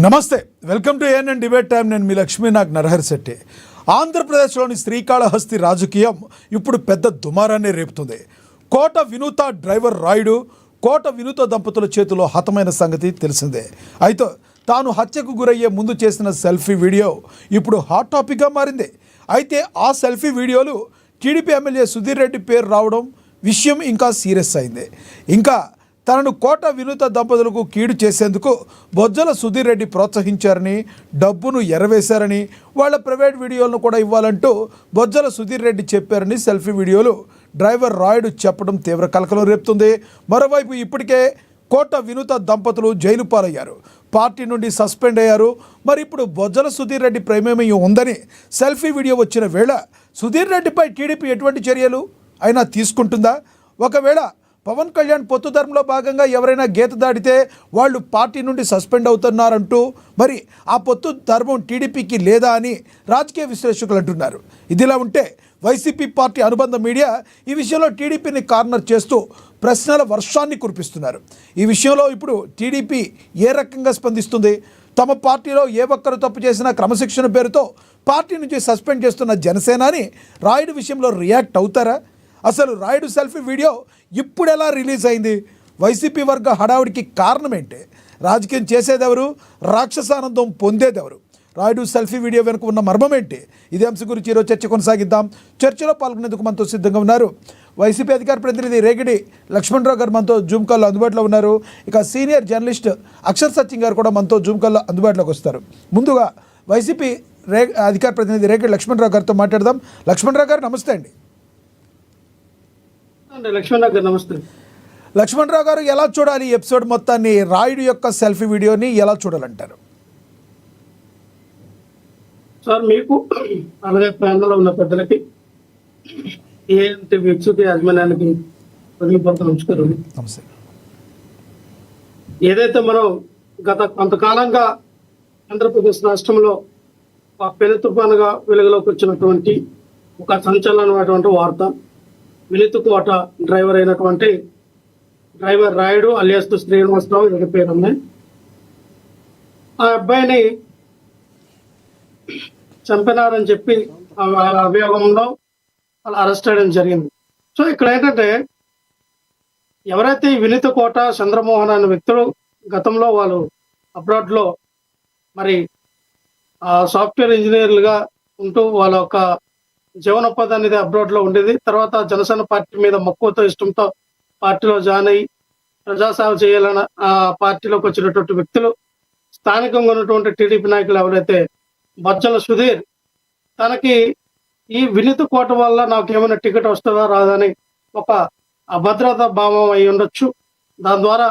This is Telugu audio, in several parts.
నమస్తే, welcome to ANN debate time. నేను మీ లక్ష్మీ నాగ్ నరహరి శెట్టి. ఆంధ్రప్రదేశ్లోని శ్రీకాళహస్తి రాజకీయం ఇప్పుడు పెద్ద దుమారాన్ని రేపుతుంది. కోట వినూత డ్రైవర్ రాయుడు కోట వినూత దంపతుల చేతిలో హతమైన సంగతి తెలిసిందే. అయితే తాను హత్యకు గురయ్యే ముందు చేసిన సెల్ఫీ వీడియో ఇప్పుడు హాట్ టాపిక్గా మారింది. అయితే ఆ సెల్ఫీ వీడియోలు టీడీపీ ఎమ్మెల్యే సుధీర్ రెడ్డి పేరు రావడం విషయం ఇంకా సీరియస్ అయింది. ఇంకా తనను కోట వినూత దంపతులకు కీడు చేసేందుకు బొజ్జల సుధీర్ రెడ్డి ప్రోత్సహించారని, డబ్బును ఎరవేశారని, వాళ్ళ ప్రైవేట్ వీడియోలను కూడా ఇవ్వాలంటూ బొజ్జల సుధీర్ రెడ్డి చెప్పారని సెల్ఫీ వీడియోలు డ్రైవర్ రాయుడు చెప్పడం తీవ్ర కలకలం రేపుతుంది. మరోవైపు ఇప్పటికే కోట వినూత దంపతులు జైలు పాలయ్యారు, పార్టీ నుండి సస్పెండ్ అయ్యారు. మరి ఇప్పుడు బొజ్జల సుధీర్ రెడ్డి ప్రేమేమీ ఉందని సెల్ఫీ వీడియో వచ్చిన వేళ సుధీర్ రెడ్డిపై టీడీపీ ఎటువంటి చర్యలు అయినా తీసుకుంటుందా? ఒకవేళ పవన్ కళ్యాణ్ పొత్తు ధర్మంలో భాగంగా ఎవరైనా గీత దాడితే వాళ్ళు పార్టీ నుండి సస్పెండ్ అవుతున్నారంటూ మరి ఆ పొత్తు ధర్మం టీడీపీకి లేదా అని రాజకీయ విశ్లేషకులు అంటున్నారు. ఇదిలా ఉంటే వైసీపీ పార్టీ అనుబంధ మీడియా ఈ విషయంలో టీడీపీని కార్నర్ చేస్తూ ప్రశ్నల వర్షాన్ని కురిపిస్తున్నారు. ఈ విషయంలో ఇప్పుడు టీడీపీ ఏ రకంగా స్పందిస్తుంది? తమ పార్టీలో ఏ ఒక్కరు తప్పు చేసినా క్రమశిక్షణ పేరుతో పార్టీ నుంచి సస్పెండ్ చేస్తున్న జనసేనాని రాయుడు విషయంలో రియాక్ట్ అవుతారా? అసలు రాయుడు సెల్ఫీ వీడియో ఇప్పుడు ఎలా రిలీజ్ అయింది? వైసీపీ వర్గ హడావుడికి కారణం ఏంటి? రాజకీయం చేసేదెవరు? రాక్షసానందం పొందేదెవరు? రాయుడు సెల్ఫీ వీడియో వెనుక ఉన్న మర్మం ఏంటి? ఇదే అంశం గురించి ఈరోజు చర్చ కొనసాగిద్దాం. చర్చలో పాల్గొనేందుకు మనతో సిద్ధంగా ఉన్నారు వైసీపీ అధికార ప్రతినిధి రేగిడి లక్ష్మణరావు గారు మనతో జూమ్ కాల్లో అందుబాటులో ఉన్నారు. ఇక సీనియర్ జర్నలిస్ట్ అక్షర్ సత్యం గారు కూడా మనతో జూమ్ కాల్లో అందుబాటులోకి వస్తారు. ముందుగా వైసీపీ అధికార ప్రతినిధి రేగిడి లక్ష్మణరావు గారితో మాట్లాడదాం. లక్ష్మణరావు గారు నమస్తే అండి. లక్ష్మణరావు గారు, ఎలా చూడాలి ఈ ఎపిసోడ్ మొత్తాన్ని? రాయుడు యొక్క సెల్ఫీ వీడియోని ఎలా చూడాలంటారు? సార్, మీకు అలాగే ప్యానల్లో ఉన్న పెద్దలకి, ఏంటి వ్యక్తికి యాజమాన్యానికి నమస్కారం. ఏదైతే మనం గత కొంతకాలంగా ఆంధ్రప్రదేశ్ రాష్ట్రంలో పెను తుఫానుగా వెలుగులోకి వచ్చినటువంటి ఒక సంచలనమైనటువంటి వార్త, వినూత కోట డ్రైవర్ అయినటువంటి డ్రైవర్ రాయుడు అలియాస్ శ్రీనివాసరావు, ఇది పేరు ఉన్నాయి. ఆ అబ్బాయిని చంపినారని చెప్పి అభియోగంలో వాళ్ళు అరెస్ట్ చేయడం జరిగింది. సో ఇక్కడ ఏంటంటే, ఎవరైతే ఈ వినూత కోట చంద్రమోహన్ అనే వ్యక్తులు గతంలో వాళ్ళు అబ్రాడ్లో మరి సాఫ్ట్వేర్ ఇంజనీర్లుగా ఉంటూ వాళ్ళ యొక్క జీవనోపాధి అనేది అబ్రాడ్లో ఉండేది. తర్వాత జనసేన పార్టీ మీద మక్కువతో, ఇష్టంతో పార్టీలో జాయిన్ అయ్యి ప్రజాసేవ చేయాలని ఆ పార్టీలోకి వచ్చినటువంటి వ్యక్తులు, స్థానికంగా ఉన్నటువంటి టీడీపీ నాయకులు ఎవరైతే బొజ్జల సుధీర్, తనకి ఈ వినూత కోట వల్ల నాకు ఏమైనా టికెట్ వస్తుందా రాదని ఒక అభద్రతా భావం అయి ఉండొచ్చు. దాని ద్వారా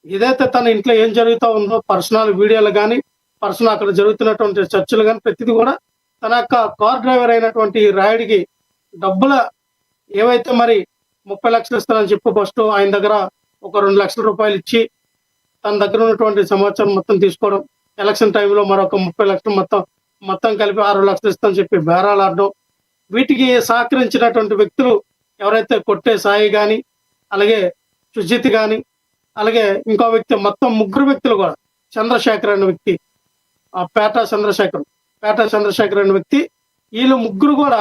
ఏదైతే తన ఇంట్లో ఏం జరుగుతూ ఉందో, పర్సనల్ వీడియోలు కానీ, పర్సనల్ అక్కడ జరుగుతున్నటువంటి చర్చలు కానీ, ప్రతిదీ కూడా తన యొక్క కార్ డ్రైవర్ అయినటువంటి రాయుడికి డబ్బుల ఏవైతే మరి 30 లక్షలు ఇస్తానని చెప్పి ఫస్ట్ ఆయన దగ్గర ఒక 2 లక్షల రూపాయలు ఇచ్చి తన దగ్గర ఉన్నటువంటి సమాచారం మొత్తం తీసుకోవడం, ఎలక్షన్ టైంలో మరొక 30 లక్షలు మొత్తం కలిపి 6 లక్షలు ఇస్తానని చెప్పి బేరాలు ఆడడం, వీటికి సహకరించినటువంటి వ్యక్తులు ఎవరైతే కొట్టే సాయి కానీ, అలాగే సుజిత్ కానీ, అలాగే ఇంకో వ్యక్తి, మొత్తం 3 వ్యక్తులు కూడా, చంద్రశేఖర్ అనే వ్యక్తి, పేట చంద్రశేఖర్ అనే వ్యక్తి, వీళ్ళు 3 కూడా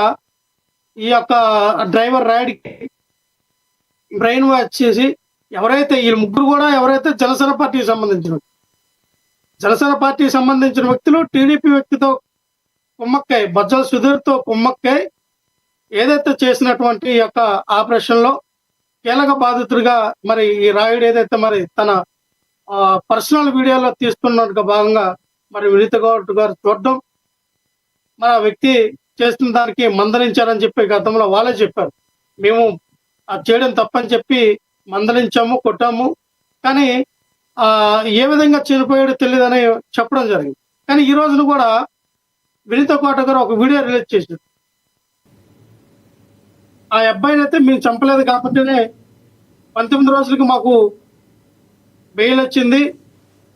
ఈ యొక్క డ్రైవర్ రాయుడికి బ్రెయిన్ వాష్ చేసి, ఎవరైతే వీళ్ళు 3 కూడా ఎవరైతే జనసేన పార్టీకి సంబంధించిన వ్యక్తులు టీడీపీ వ్యక్తితో కుమ్మక్కై, బొజ్జల సుధీర్తో కుమ్మక్కై ఏదైతే చేసినటువంటి ఈ యొక్క ఆపరేషన్ లో కీలక బాధితుడిగా మరి ఈ రాయుడు ఏదైతే మరి తన పర్సనల్ వీడియోలో తీస్తున్నట్టుగా భాగంగా మరి వినూత కోట గారు చూడడం, మరి ఆ వ్యక్తి చేస్తున్న దానికి మందలించారని చెప్పి గతంలో వాళ్ళే చెప్పారు. మేము అది చేయడం తప్పని చెప్పి మందలించాము, కొట్టాము, కానీ ఏ విధంగా చనిపోయాడో తెలియదని చెప్పడం జరిగింది. కానీ ఈ రోజున కూడా వినూత కోట గారు ఒక వీడియో రిలీజ్ చేశారు. ఆ అబ్బాయిని అయితే మేము చంపలేదు కాబట్టినే 19 రోజులకి మాకు బెయిల్ వచ్చింది,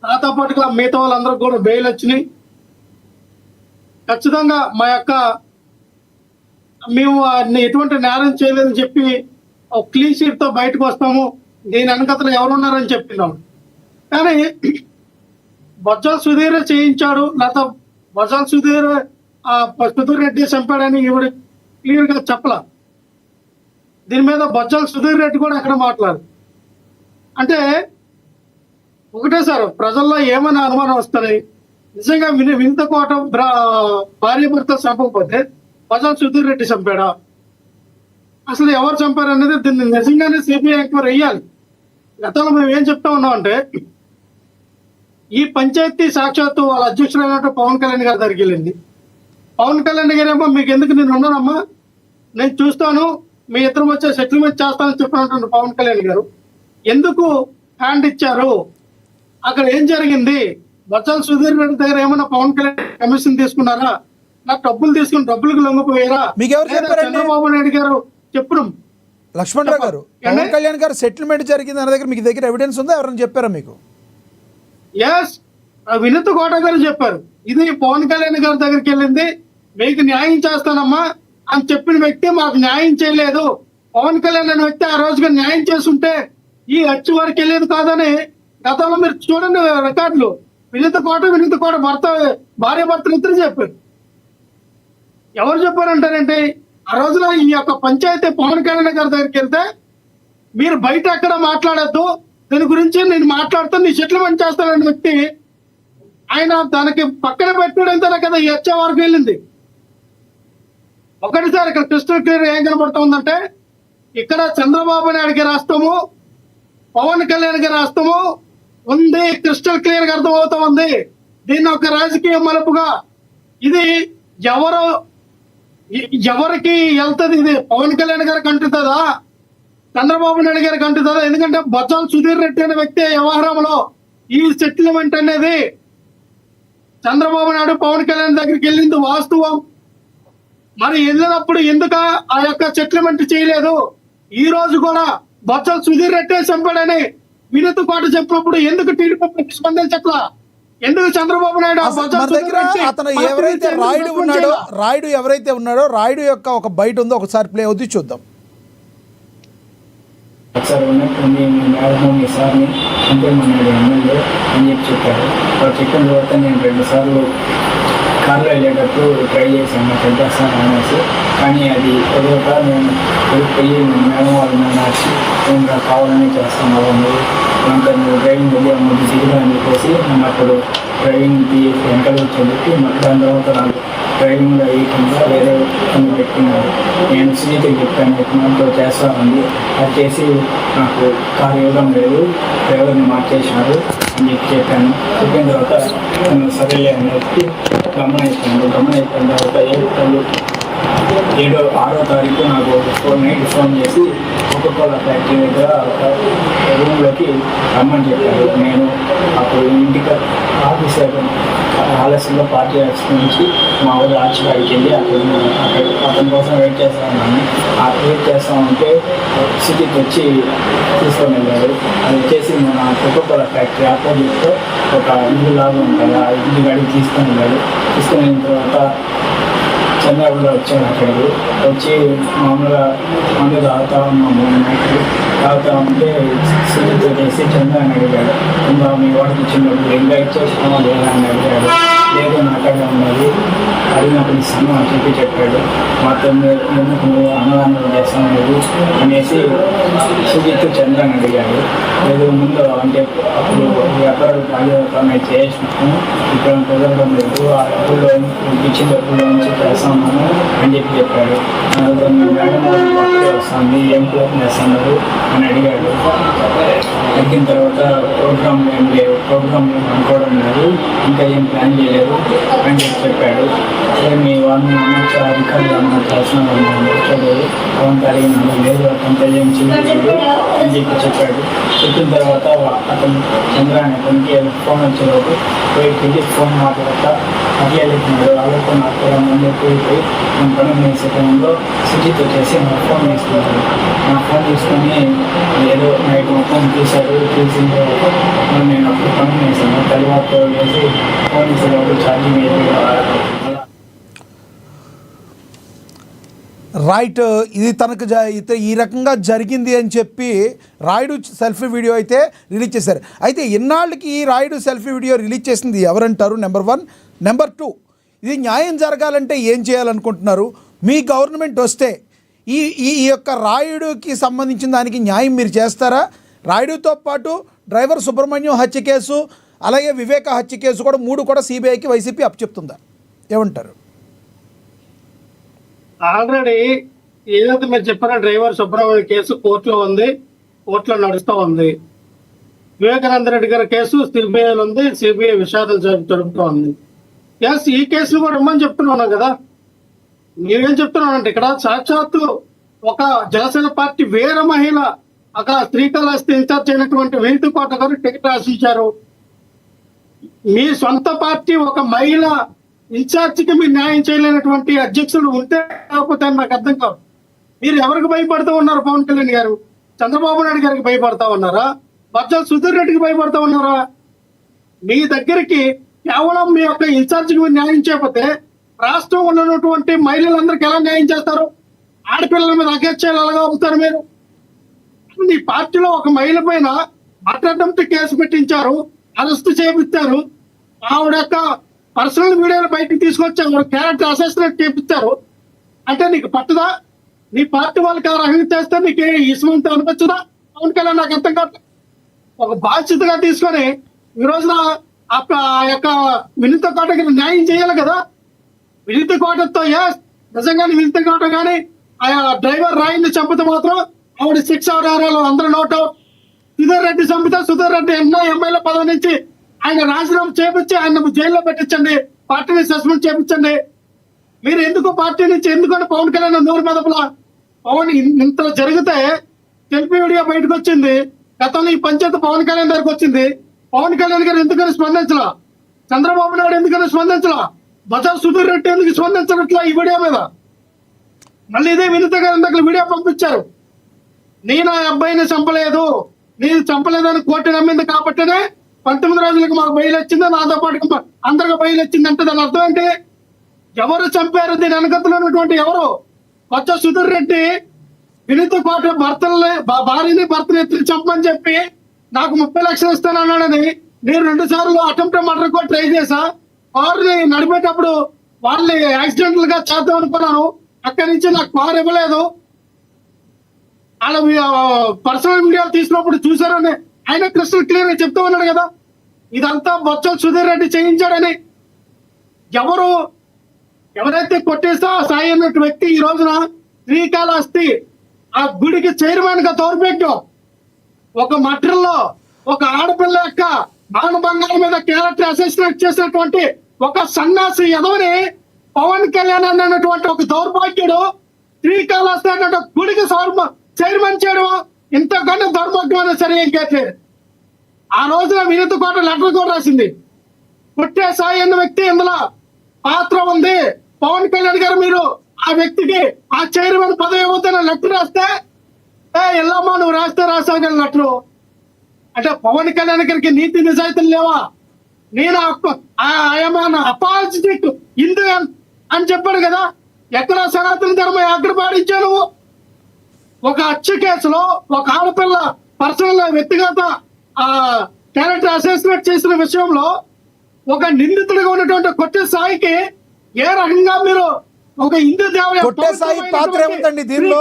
నాతో పాటుగా మిగతా వాళ్ళందరూ కూడా బెయిల్ వచ్చినాయి. ఖచ్చితంగా మేము ఎటువంటి నేరం చేయలేదని చెప్పి ఒక క్లీన్ షీట్ తో బయటకు వస్తాము, దీని వెనకతలు ఎవరున్నారని చెప్పినాము. కానీ బొజ్జల సుధీర్ చేయించాడు, లేకపోతే బొజ్జల సుధీర్ సుధీర్ రెడ్డి చంపాడని ఈవిడ క్లియర్ గా చెప్పలా. దీని మీద బొజ్జల సుధీర్ రెడ్డి కూడా ఎక్కడ మాట్లాడు. అంటే ఒకటే సార్, ప్రజల్లో ఏమైనా అనుమానం వస్తాయి. నిజంగా వినిత కోట భార్య భర్త చంపకపోతే బొజ్జల సుధీర్ రెడ్డి చంపాడా, అసలు ఎవరు చంపారు అనేది దీన్ని నిజంగానే సిబిఐ ఎంక్వైరీ అయ్యాలి. గతంలో మేము ఏం చెప్తా ఉన్నామంటే, ఈ పంచాయతీ సాక్షాత్తు వాళ్ళ అధ్యక్షుడైనట్టు పవన్ కళ్యాణ్ గారి దగ్గరికి వెళ్ళింది. పవన్ కళ్యాణ్ గారు ఏమో మీకు ఎందుకు, నేను ఉన్నానమ్మా, నేను చూస్తాను, మీ ఇద్దరం వచ్చే సెటిల్మెంట్ చేస్తానని చెప్పినటువంటి పవన్ కళ్యాణ్ గారు ఎందుకు హ్యాండ్ ఇచ్చారు, అక్కడ ఏం జరిగింది, బొజ్జల సుధీర్ రెడ్డి దగ్గర ఏమన్నా పవన్ కళ్యాణ్ కమిషన్ తీసుకున్నారా, నాకు డబ్బులు తీసుకుని డబ్బులకు లొంగిపోయారా, చంద్రబాబు నాయుడు గారు చెప్పడం. లక్ష్మణరావు గారు, పవన్ కళ్యాణ్ గారు సెటిల్మెంట్ జరిగింది అన్న దగ్గర మీకు దగ్గర ఎవిడెన్స్ ఉందా, ఎవరైనా చెప్పారా మీకు? ఎస్, వినీత్ కోట గారు చెప్పారు, ఇది పవన్ కళ్యాణ్ గారి దగ్గరికి వెళ్ళింది, మీకు న్యాయం చేస్తానమ్మా అని చెప్పిన వ్యక్తి మాకు న్యాయం చేయలేదు. పవన్ కళ్యాణ్ అనే వ్యక్తి ఆ రోజుగా న్యాయం చేస్తుంటే ఈ హత్య వరకు వెళ్ళేది కాదని గతంలో మీరు చూడండి రికార్డులు. వినీత్ కోట భార్య భర్తలు ఇద్దరు చెప్పారు. ఎవరు చెప్పారంటారంటే, ఆ రోజున ఈ యొక్క పంచాయతీ పవన్ కళ్యాణ్ గారి దగ్గరికి వెళ్తే మీరు బయట ఎక్కడ మాట్లాడద్దు, దీని గురించి నేను మాట్లాడుతూ నీ సెటిల్మెంట్ చేస్తానని వ్యక్తి ఆయన దానికి పక్కన పెట్టడంతేనే కదా ఈ హత్య వరకు వెళ్ళింది. ఒకటిసారి ఇక్కడ క్రిస్టల్ క్లియర్ ఏం కనబడుతుందంటే, ఇక్కడ చంద్రబాబు నాయుడు గారి హస్తము, పవన్ కళ్యాణ్ గారి హస్తము ఉంది, క్రిస్టల్ క్లియర్ గా అర్థమవుతా ఉంది. దీన్ని ఒక రాజకీయ మలుపుగా, ఇది ఎవరికి వెళ్తుంది, ఇది పవన్ కళ్యాణ్ గారికి అంటుతుందా, చంద్రబాబు నాయుడు గారికి అంటుతుందా? ఎందుకంటే బొజ్జల సుధీర్ రెడ్డి అనే వ్యక్తి వ్యవహారంలో ఈ సెటిల్మెంట్ అనేది చంద్రబాబు నాయుడు పవన్ కళ్యాణ్ దగ్గరికి వెళ్ళింది వాస్తవం. మరి వెళ్ళినప్పుడు ఎందుకు ఆ యొక్క సెటిల్మెంట్ చేయలేదు? ఈ రోజు కూడా బొజ్జల సుధీర్ రెడ్డి చంపాడని వినీత్ కోట చెప్పినప్పుడు ఎందుకు టీడీపీ స్పందించట్లా? ఎందుకు చంద్రబాబు నాయుడు అతను ఎవరైతే రాయుడు ఎవరైతే ఉన్నాడో రాయుడు యొక్క ఒక బయట ఉందో ఒకసారి ప్లే అవుతుంది, చూద్దాం. ఒకసారి ఉన్నట్టుండి మేడం మీ సార్ని చంపేమన్నాడు ఎమ్మెల్యే అని చెప్పారు. వాడు చెప్పిన తర్వాత నేను 2 సార్లు కార్లో వెళ్ళేటప్పుడు ట్రై చేశాను చంపేస్తాను అనేసి. కానీ అది ఎదుగుత నేను పోయి మేడం వాళ్ళని మార్చి నేను కావాలని చేస్తాను వాళ్ళు ఇంకా నువ్వు డ్రైవింగ్ వెళ్ళి ముందు దిగుదా అని చెప్పేసి నేను అప్పుడు డ్రైవింగ్కి ఎంకరేజ్ చెప్పి దాని తర్వాత నాకు డ్రైవింగ్ అయ్యకుండా వేరే పని పెట్టుకున్నాను. నేను సునీతకి చెప్పాను, చెప్పినతో చేస్తానండి, అది చేసి నాకు కారు ఇవ్వడం లేదు, డ్రైవర్ని మార్చేసినారు అని చెప్పాను. చెప్పిన తర్వాత నేను సరేలే అని చెప్పి గమనించాను. తర్వాత ఏప్రిల్ 6వ తారీఖు నాకు నైట్ ఫోన్ చేసి కోకోకోలా ఫ్యాక్టరీ దగ్గర ఒక రూమ్లోకి రమ్మని చెప్పారు. నేను అప్పుడు ఇంటికి ఆఫీసర్ ఆలస్యంలో పార్టీ నుంచి మా ఊరు ఆర్చికాడికి వెళ్ళి అక్కడ అతని కోసం వెయిట్ చేస్తా ఉన్నాను. వెయిట్ చేస్తా ఉంటే సిటీకి వచ్చి తీసుకొని వెళ్ళారు. అది వచ్చేసి మన కోకోకోలా ఫ్యాక్టరీ ఆపోజిట్లో ఒక ఇల్లు లాగా ఉంటుంది, ఆ ఇంటి గాడికి తీసుకొని వెళ్ళారు. తీసుకొని వెళ్ళిన తర్వాత చంద్రబాబు వచ్చాను. అక్కడికి వచ్చి మామూలుగా మందు తాగుతా ఉన్నాము. తాగుతా ఉంటే సీనితో చేసి చంద్రని అడిగాడు, ఇంకా మీ వాడికి ఇచ్చినప్పుడు ఇంకా ఇచ్చేసినామా లేదా అని అడిగాడు. లేదు నాకడే ఉన్నది, అడిగినప్పుడు ఇస్తాను అని చెప్పాడు. మాతో ఎందుకు నువ్వు అన్నదానం చేస్తాను అనేసి సుజిత్ చంద్రని అడిగాడు. లేదు ముందు అంటే అప్పుడు వ్యాపారాలు బాగా చేసినాము, ఇక్కడ కుదరడం లేదు, ఆ డబ్బుల్లో ఇచ్చిన డబ్బుల్లో నుంచి చేస్తాను అని చెప్పాడు. మేడం అప్పుడే వస్తుంది, ఏం ప్లాన్ చేస్తున్నారు అని అడిగాడు. అడిగిన తర్వాత ప్రోగ్రామ్ ఏం లేవు, ప్రోగ్రామ్ అనుకోవడం లేదు, ఇంకా ఏం ప్లాన్ చేయలేదు అని చెప్పాడు. మీ వాళ్ళని అమ్మచ్చు అధికారులు అమ్మ చేస్తున్నాను వచ్చలేదు, అవంతా అడిగినాను, లేదు అతనితో ఏం చేయలేదు అని చెప్పాడు. చెప్పిన తర్వాత అతను చంద్రాన్ని అతనికి ఫోన్ వచ్చేలోపు పోయి ఫోన్ మాట్లాడతా అట్లే వెళ్తున్నాడు. వాళ్ళతో నాకు ముందు పోయి నేను పని చేసే టైంలో సుజిత్ వచ్చేసి నా ఫోన్ తీసుకున్నాడు. నా ఫోన్ తీసుకొని ఏదో నైట్ మొత్తం తీశాడు. తీసిన తర్వాత నేను అప్పుడు పని చేశాను. తర్వాత వేసి ఫోన్ ఇచ్చేటప్పుడు ఛార్జింగ్ అయిపోయి రైట్, ఇది తనకు ఈ రకంగా జరిగింది అని చెప్పి రాయుడు సెల్ఫీ వీడియో అయితే రిలీజ్ చేశారు. అయితే ఇన్నాళ్ళకి ఈ రాయుడు సెల్ఫీ వీడియో రిలీజ్ చేసింది ఎవరంటారు? నెంబర్ 1. నెంబర్ 2, ఇది న్యాయం జరగాలంటే ఏం చేయాలనుకుంటున్నారు? మీ గవర్నమెంట్ వస్తే ఈ ఈ యొక్క రాయుడుకి సంబంధించిన దానికి న్యాయం మీరు చేస్తారా? రాయుడుతో పాటు డ్రైవర్ సుబ్రహ్మణ్యం హత్య కేసు, అలాగే వివేక హత్య కేసు కూడా 3 కూడా సిబిఐకి వైసీపీ అప్పచెప్తుందా? ఏమంటారు? ఆల్రెడీ ఏదైతే మీరు చెప్పిన డ్రైవర్ సుబ్రహ్మణ్యం కేసు కోర్టులో ఉంది, కోర్టులో నడుస్తూ ఉంది. వివేకానంద రెడ్డి గారి కేసు సిబిఐలో ఉంది, సిబిఐ విచారణ జరుపుతూ ఉంది. ఎస్, ఈ కేసులు కూడా ఇమ్మని చెప్తున్నాను కదా. మీరేం చెప్తున్నానంటే ఇక్కడ సాక్షాత్తు ఒక జనసేన పార్టీ వీర మహిళ అక్కడ శ్రీకాళహస్తి ఇన్ఛార్జ్ అయినటువంటి వెంకటకోట గారు టికెట్ ఆశించారు. మీ సొంత పార్టీ ఒక మహిళ ఇన్ఛార్జికి మీరు న్యాయం చేయలేనటువంటి అధ్యక్షుడు ఉంటే కాకపోతే నాకు అర్థం కాదు. మీరు ఎవరికి భయపడుతూ ఉన్నారు? పవన్ కళ్యాణ్ గారు, చంద్రబాబు నాయుడు గారికి భయపడతా ఉన్నారా? బొత్స సుధీర్ రెడ్డికి భయపడతా ఉన్నారా? మీ దగ్గరికి కేవలం మీ యొక్క ఇన్ఛార్జికి మీరు న్యాయం చేయకపోతే రాష్ట్రంలో ఉన్నటువంటి మహిళలందరికీ ఎలా న్యాయం చేస్తారు? ఆడపిల్లల మీద అగత్యాలు ఎలాగా అవుతారు మీరు? మీ పార్టీలో ఒక మహిళ పైన అటెంప్ట్ కేసు పెట్టించారు, అరెస్ట్ చేయించారు, ఆవిడ యొక్క పర్సనల్ వీడియోలు బయటకు తీసుకొచ్చారు, క్యారెక్టర్ అసెస్మెంట్ చేయించారు. అంటే నీకు పట్టుదా? నీ పార్టీ వాళ్ళకి ఆ రకంగా చేస్తే నీకు ఇసుమంత అనిపించదా? పవన్ కళ్యాణ్ నాకు అర్థం కాదు. ఒక బాధ్యతగా తీసుకొని ఈ రోజున ఆ యొక్క వినీత కోటకి న్యాయం చేయాలి కదా. వినీత కోటతో నిజంగానే వినీత కోట కానీ ఆ డ్రైవర్ రాయిని చంపితే మాత్రం ఆవిడ 6 ఆధారాలు అందరూ నోట్ అవుట్. సుధీర్ రెడ్డి చంపితే సుధీర్ రెడ్డి ఎమ్మెల్యే పదవి నుంచి ఆయన రాజీనామా చేపించి ఆయన జైల్లో పెట్టించండి, పార్టీని సస్పెండ్ చేపించండి. మీరు ఎందుకు పార్టీ నుంచి ఎందుకంటే పవన్ కళ్యాణ్ నోరు మెదపలా? పవన్ ఇంత జరిగితే సెల్ఫీ వీడియో బయటకు వచ్చింది. గతంలో ఈ పంచాయతీ పవన్ కళ్యాణ్ దగ్గరకు వచ్చింది. పవన్ కళ్యాణ్ గారు ఎందుకని స్పందించలా? చంద్రబాబు నాయుడు ఎందుకని స్పందించలా? బజార్ సుధీర్ రెడ్డి ఎందుకు స్పందించట్లా ఈ వీడియో మీద? మళ్ళీ ఇదే వినిత గారి దగ్గర వీడియో పంపించారు. నేను ఆ అబ్బాయిని చంపలేదు, నేను చంపలేదని కోర్టు నమ్మింది కాబట్టినే 19 రోజులకు మాకు బయలు వచ్చింది, నాతో పాటు అందరికి బయలు వచ్చింది. అంటే దాని అర్థం ఏంటి? ఎవరు చంపారు? దీని వెనకతలో ఉన్నటువంటి ఎవరు? బొత్స సుధీర్ రెడ్డి వినీత కోట భార్యని భర్తని ఎత్తి చంపని చెప్పి నాకు 30 లక్షలు ఇస్తానన్నాడని నేను 2 సార్లు అటెంప్ట్ మర్డర్ కూడా ట్రై చేశా. కారుని నడిపేటప్పుడు వాళ్ళని యాక్సిడెంటల్ గా చేద్దాం అనుకున్నాను. అక్కడి నుంచి నాకు కారు ఇవ్వలేదు. అలా పర్సనల్ వీడియోలు తీసినప్పుడు చూసారని ఆయన క్రిస్టల్ క్లియర్ గా చెప్తూ ఉన్నాడు కదా. ఇదంతా బొత్స సుధీర్ రెడ్డి చేయించాడని. ఎవరైతే కొట్టేస్తా సాయి అన్నట్టు వ్యక్తి ఈ రోజున శ్రీకాళహస్తి ఆ గుడికి చైర్మన్ గా దౌర్భాగ్యం, ఒక మఠంలో ఒక ఆడపిల్ల యొక్క మానభంగాల మీద క్యారెక్టర్ అసెస్మెంట్ చేసినటువంటి ఒక సన్నాసి ఎదవని పవన్ కళ్యాణ్ అన్నటువంటి ఒక దౌర్భాగ్యుడు శ్రీకాళహస్తి అన్న గుడికి చైర్మన్ చేయడం ఇంతకన్నా దౌర్భాగ్యం సరే ఏం కేట్లేదు. ఆ రోజున వినీత కోట లెటర్ కూడా రాసింది. పుట్టే సాయి అన్న వ్యక్తి ఇందులో పాత్ర ఉంది. పవన్ కళ్యాణ్ గారు మీరు ఆ వ్యక్తికి ఆ చైర్మన్ పదవి ఇవ్వద్దన్న లెటర్ రాస్తే ఎల్లమ్మా నువ్వు రాసావు కదా లెటరు. అంటే పవన్ కళ్యాణ్ గారికి నీతి నిజాయితీలు లేవా? నేను అపాలజిటిక్ హిందూ అని చెప్పాడు కదా. ఎక్కడ సనాతన ధర్మం ఎక్కడ పాటించావు నువ్వు? ఒక హత్య కేసులో ఒక ఆడపిల్ల పర్సనల్ వ్యక్తిగత క్యారెక్టర్ అసెస్మెంట్ చేసిన విషయంలో ఒక నిందితుడిగా ఉన్నటువంటి కొట్టే సాయికి ఏ రకంగా మీరు ఒక హిందూ కొట్టే సాయి పాత్ర ఏముందండి దీనిలో?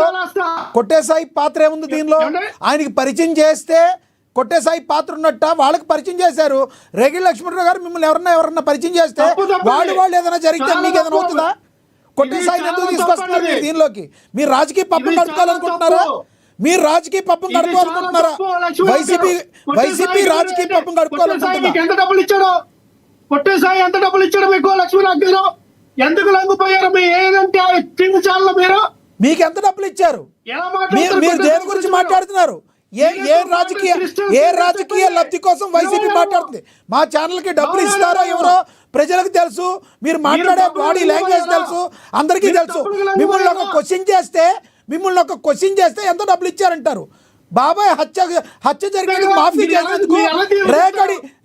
కొట్టే సాయి పాత్ర ఏముంది దీనిలో? ఆయనకి పరిచయం చేస్తే కొట్టే సాయి పాత్ర ఉన్నట్ట వాళ్ళకి పరిచయం చేశారు. రేగిడి లక్ష్మణరావు గారు మిమ్మల్ని ఎవరన్నా పరిచయం చేస్తే వాళ్ళు ఏదైనా జరిగితే మీకు ఏదైనా అవుతుందా? కొట్టే సాయి ఎందుకు తీసుకొస్తున్నారు మీరు దీనిలోకి? మీరు రాజకీయ పబ్బం గడుపుకోవాలనుకుంటున్నారా? మీరు రాజకీయ పబ్బం గడుపుకోవాలనుకుంటున్నారా? వైసీపీ రాజకీయ పబ్బం గడుపుకోవాలనుకుంటున్నారా? ఎంత డబ్బులు ఇచ్చాడు కొట్టే సాయి? ఎంత డబ్బులు ఇచ్చాడు మీకు లక్ష్మీనాథ్ గారు? ఎందుకు లొంగిపోయారు? మీ ఏదంటే టీవీ ఛానల్ మీరు మీకు ఎంత డబ్బులు ఇచ్చారు? మీరు దేని గురించి మాట్లాడుతున్నారు? ఏ రాజకీయ లబ్ధి కోసం వైసీపీ మాట్లాడుతుంది? మా ఛానల్ కి డబ్బులు ఇస్తారో ఎవరో ప్రజలకు తెలుసు. మీరు మాట్లాడే బాడీ లాంగ్వేజ్ తెలుసు, అందరికీ తెలుసు. మిమ్మల్ని ఒక క్వశ్చన్ చేస్తే ఎంత డబ్బులు ఇచ్చారంటారు? బాబాయ్ హత్య జరిగినందుకు మాఫీ చేసినందుకు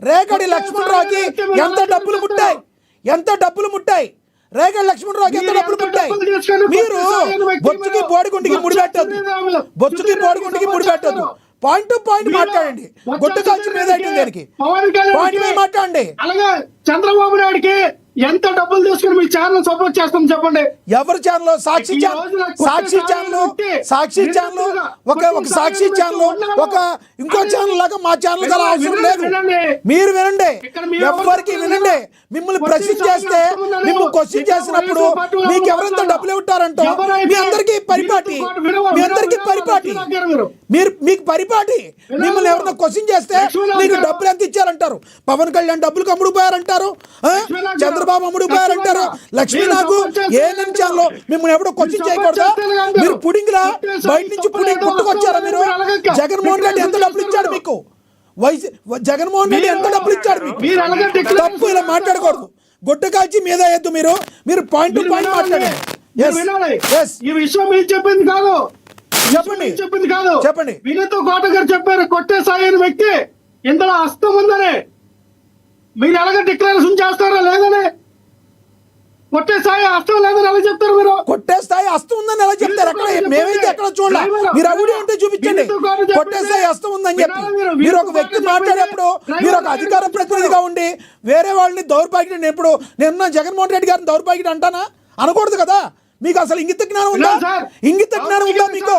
రేగడి లక్ష్మణరావుకి ఎంత డబ్బులు ముట్టాయి? రేగడి లక్ష్మణరావుకి ఎంత డబ్బులు పుట్టాయి? మీరు బొచ్చుకి బోడిగుండికి ముడిపెట్టద్దు, బొచ్చుకి బోడిగుండికి ముడిపెట్టద్దు. పాయింట్ టు పాయింట్ మాట్లాడండి. గుట్ట కాల్చి మీద దానికి పాయింట్ మీద మాట్లాడండి. అలాగే చంద్రబాబు నాయుడికి ఎంత డబ్బులు తీసుకుని మీ ఛానల్ సపోర్ట్ చేస్తాం చెప్పండి. ఎవరి ఛానల్? సాక్షి ఛానల్, సాక్షి ఛానల్, సాక్షి ఛానల్, ఒక సాక్షి ఛానల్, ఒక ఇంకో ఛానల్ లాగా మా ఛానల్ గల అవసరం లేదు. మీరు వినండి, ఎవరికి వినండి. మిమ్మల్ని ప్రశ్న చేస్తే, మిమ్మల్ని క్వశ్చన్ చేసినప్పుడు మీకు ఎవరెంత డబ్బులు ఇవ్వటారంటో మీ అందరికీ పరిపాటి, మీ అందరికీ పరిపాటి, మీకు పరిపాటి. మిమ్మల్ని ఎవరైనా క్వశ్చన్ చేస్తే మీకు డబ్బులు ఎంత ఇచ్చారంటారు? పవన్ కళ్యాణ్ డబ్బులకు అమ్ముడుపోయారంటారు, చంద్రబాబు అమ్ముడుపోయారంటారు, లక్ష్మీ నాకు ఏఎన్ఎం ఛానల్ మిమ్మల్ని ఎవడో క్వశ్చన్ చేయకూడదా? మీరు పుడింగ్లా బయట నుంచి పుడింగ్ పుట్టుకొచ్చారా? మీరు జగన్మోహన్ రెడ్డి ఎంత డబ్బులు ఇచ్చాడు మీకు? జగన్మోహన్ రెడ్డి ఎంత డబ్బులు ఇచ్చాడు మీకు? తప్పు ఇలా మాట్లాడకూడదు. గుట్ట కాల్చి మీద వేయద్దు. మీరు పాయింట్ టు పాయింట్ మాట్లాడండి. ఈ విషయం మీరు చెప్పింది కాదు, చెప్పింది కాదు, చెప్పండి. వినీత్ కోట గారు చెప్పారు కొట్టే సాయి అనే వ్యక్తి ఇందులో హస్తం ఉందని. మీరు ఎలాగ డిక్లరేషన్ చేస్తారా లేదని? కొట్టే స్థాయి హస్తం లేదని ఎలా చెప్తారు మీరు? కొట్టే స్థాయి హస్తం ఉందని ఎలా చెప్తారు? అక్కడ మేమైతే ఎక్కడ చూడాలి. మీరు అవిడి ఉంటే చూపించండి. కొట్టే స్థాయి హస్తం ఉందని చెప్పి మీరు ఒక వ్యక్తి మాట్లాడేప్పుడు మీరు ఒక అధికార ప్రతినిధిగా ఉండి వేరే వాళ్ళని దౌర్భాగ్యం, ఎప్పుడు నేను జగన్మోహన్ రెడ్డి గారిని దౌర్భాగ్యం అంటానా? అనకూడదు కదా. మీకు అసలు ఇంగిత జ్ఞానం ఉందా? ఇంగిత జ్ఞానం ఉందా మీకు?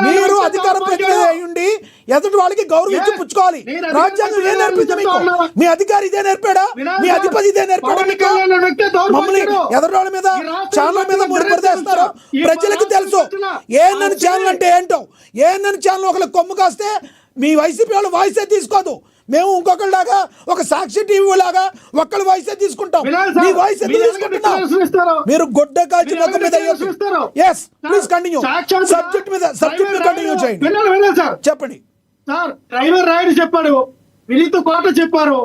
మీరు అధికార ప్రతినిధి అయ్యుండి ఎదుటి వాళ్ళకి గౌరవం ఇచ్చి పుచ్చుకోవాలి. రాజ్యాంగం ఏం నేర్పింది మీకు? మీ అధికారి ఇదే నేర్పాడా? మీ అధిపతి ఇదే నేర్పాడా మీకు? మమ్మల్ని ఎదుటి వాళ్ళ మీద, ఛానల్ మీద మీరు ప్రదేస్తారు. ప్రజలకు తెలుసు ఏఎన్ఎన్ ఛానల్ అంటే ఏంటో. ఏఎన్ఎన్ ఛానల్ ఒకరికి కొమ్ము కాస్తే మీ వైసీపీ వాళ్ళు వాయిసే తీసుకోదు. మేము ఇంకొకళ్ళలాగా ఒక సాక్షి టీవీ లాగా ఒక్కళ్ళ వాయిసే తీసుకుంటాం. మీ వాయిస్ ఎందుకు తీసుకుంటున్నాం? మీరు గొడ్డ కాల్చి మొక్క మీద ప్లీజ్ కంటిన్యూ. సబ్జెక్ట్ మీద కంటిన్యూ చేయండి. చెప్పండి సార్. డ్రైవర్ రాయుడు చెప్పాడు, వినీత్ కోట చెప్పారు,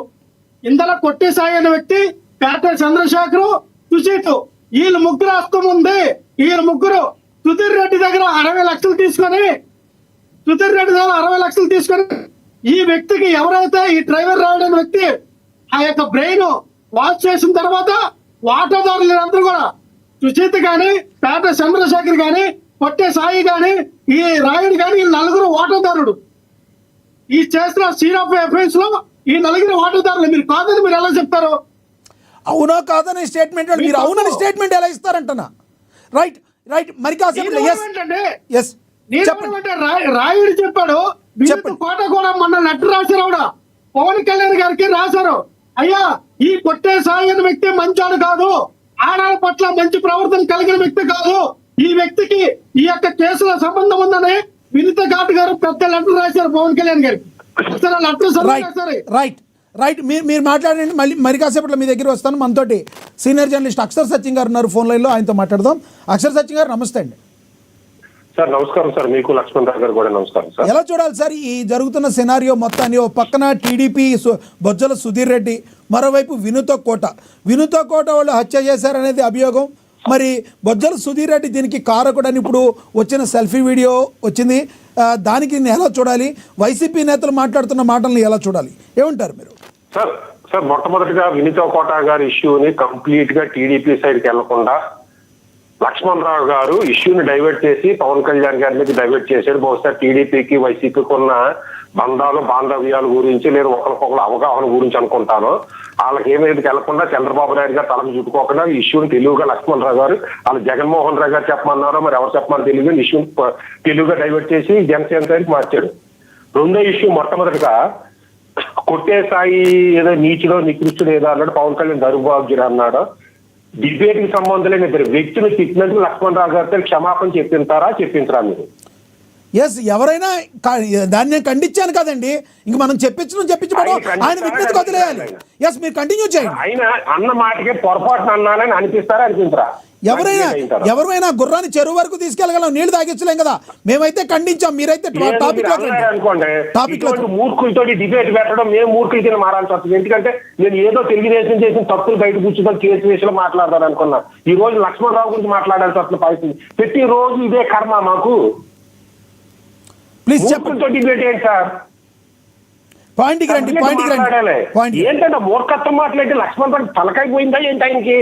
ఇందులో కొట్టే సాయి అనే వ్యక్తి, పేట చంద్రశేఖర్, సుశీత్, వీళ్ళు ముగ్గురు హస్తం ఉంది. వీళ్ళు ముగ్గురు సుధీర్ రెడ్డి దగ్గర 60 లక్షలు తీసుకొని ఈ వ్యక్తికి ఎవరైతే ఈ డ్రైవర్ రావడం వ్యక్తి ఆ యొక్క బ్రెయిన్ వాష్ చేసిన తర్వాత వాటాదారులందరూ కూడా సుచిత్ గాని, పేట చంద్రశేఖర్ గాని, కొట్టే సాయి గాని, ఈ రాయుడు గాని, ఈ నలుగురు వాటాదారుడు. ఈ చేసిన సీన్ ఆఫ్ అఫెన్స్ లో ఈ నలుగురు వాటాదారులు. మీరు కాదని మీరు ఎలా చెప్తారు? అవునా కాదని స్టేట్మెంట్ మీరు అవునని స్టేట్మెంట్ ఎలా ఇస్తారంటనా? రైట్ మరి కాసేపు రాయుడు చెప్పాడు. కోట కూడా మొన్న లెటర్ రాశారు. ఆవిడ పవన్ కళ్యాణ్ గారికి రాశారు, అయ్యా ఈ కొట్టే సాయి అనే వ్యక్తి మంచోడు కాదు, ఆడాల పట్ల మంచి ప్రవర్తన కలిగిన వ్యక్తి కాదు, ఈ వ్యక్తికి ఈ యొక్క కేసులో సంబంధం ఉందని వినీత్ ఘాట్ గారు పెద్ద లెటర్ రాశారు పవన్ కళ్యాణ్ గారికి. అసలు లెటర్ రైట్ మీరు మాట్లాడండి. మరి కాసేపట్లో మీ దగ్గర వస్తాను. మనతోటి సీనియర్ జర్నలిస్ట్ అక్షర్ సచిన్ గారు ఉన్నారు ఫోన్ లైన్లో, ఆయనతో మాట్లాడదాం. అక్షర్ సచిన్ గారు నమస్తే అండి. సార్ నమస్కారం సార్. మీకు లక్ష్మణరావు గారు కూడా నమస్కారం సార్. ఎలా చూడాలి సార్ ఈ జరుగుతున్న సినారియో మొత్తాన్ని? ఓ పక్కన టీడీపీ బొజ్జల సుధీర్ రెడ్డి, మరోవైపు వినూత కోట వాళ్ళు హత్య చేశారనేది అభియోగం. మరి బొజ్జల సుధీర్ రెడ్డి దీనికి కారకుడని ఇప్పుడు వచ్చిన సెల్ఫీ వీడియో వచ్చింది. దానికి ఎలా చూడాలి? వైసీపీ నేతలు మాట్లాడుతున్న మాటల్ని ఎలా చూడాలి? ఏమంటారు మీరు? సార్ మొట్టమొదటిగా వినూత కోట గారి ఇష్యూని కంప్లీట్ గా టీడీపీ సైడ్కి వెళ్లకుండా లక్ష్మణరావు గారు ఇష్యూని డైవర్ట్ చేసి పవన్ కళ్యాణ్ గారి మీద డైవర్ట్ చేశాడు. బహుశా టీడీపీకి వైసీపీకి ఉన్న బంధాలు బాంధవ్యాల గురించి, లేదు ఒకరికొకరు అవగాహన గురించి అనుకుంటాను. వాళ్ళకి ఏమేది వెళ్లకుండా చంద్రబాబు నాయుడు గారు తలను చుట్టుకోకుండా ఈ ఇష్యూని తెలుగుగా లక్ష్మణరావు గారు వాళ్ళు జగన్మోహన్ రావు గారు చెప్పమన్నారో మరి ఎవరు చెప్పమని తెలియదు, ఇష్యూని తెలుగుగా డైవర్ట్ చేసి జనసేన సైడ్కి మార్చాడు. రెండో ఇష్యూ మొట్టమొదటిగా కొట్టే స్థాయి ఏదో నీచుడో నికృష్టుడు ఏదో అన్నాడు, పవన్ కళ్యాణ్ దౌర్భాగ్యుడు అన్నాడు. డిబేట్ కి సంబంధం లేని ఇద్దరు వ్యక్తులు తిట్టినందుకు లక్ష్మణరావు గారితో క్షమాపణ చెప్పించరా మీరు? ఎవరైనా దాన్ని నేను ఖండించాను కదండి. ఇంక మనం చెప్పించబడు ఆయన విజ్ఞత వదిలేయాలి. మీరు కంటిన్యూ చేయండి. ఆయన అన్న మాటకే పొరపాటున అన్నానని అనిపించరా? ఎవరైనా గుర్రాన్ని చెరువు వరకు తీసుకెళ్ళగలం, నీళ్లు తాగించలేం కదా. మేమైతే ఖండించాం, మీరైతే టాపిక్ మూర్ఖులతో డిబేట్ పెట్టడం మేము మూర్ఖుల కింద మారాల్సి వస్తుంది. ఎందుకంటే నేను ఏదో తెలుగుదేశం చేసిన తప్పులు బయట కూర్చుని కేసు విషయంలో మాట్లాడదాను అనుకున్నా. ఈ రోజు లక్ష్మణరావు గురించి మాట్లాడాల్సి వస్తున్న పరిస్థితి. ప్రతి రోజు ఇదే కర్మ మాకు. ప్లీజ్ మూర్ఖులతో డిబేట్ ఏంటి సార్? పాయింట్కి రండి. ఏంటంటే మూర్ఖత్వం మాట్లాడితే లక్ష్మణరావు తలకాయ పోయిందా ఏంటి ఆయనకి?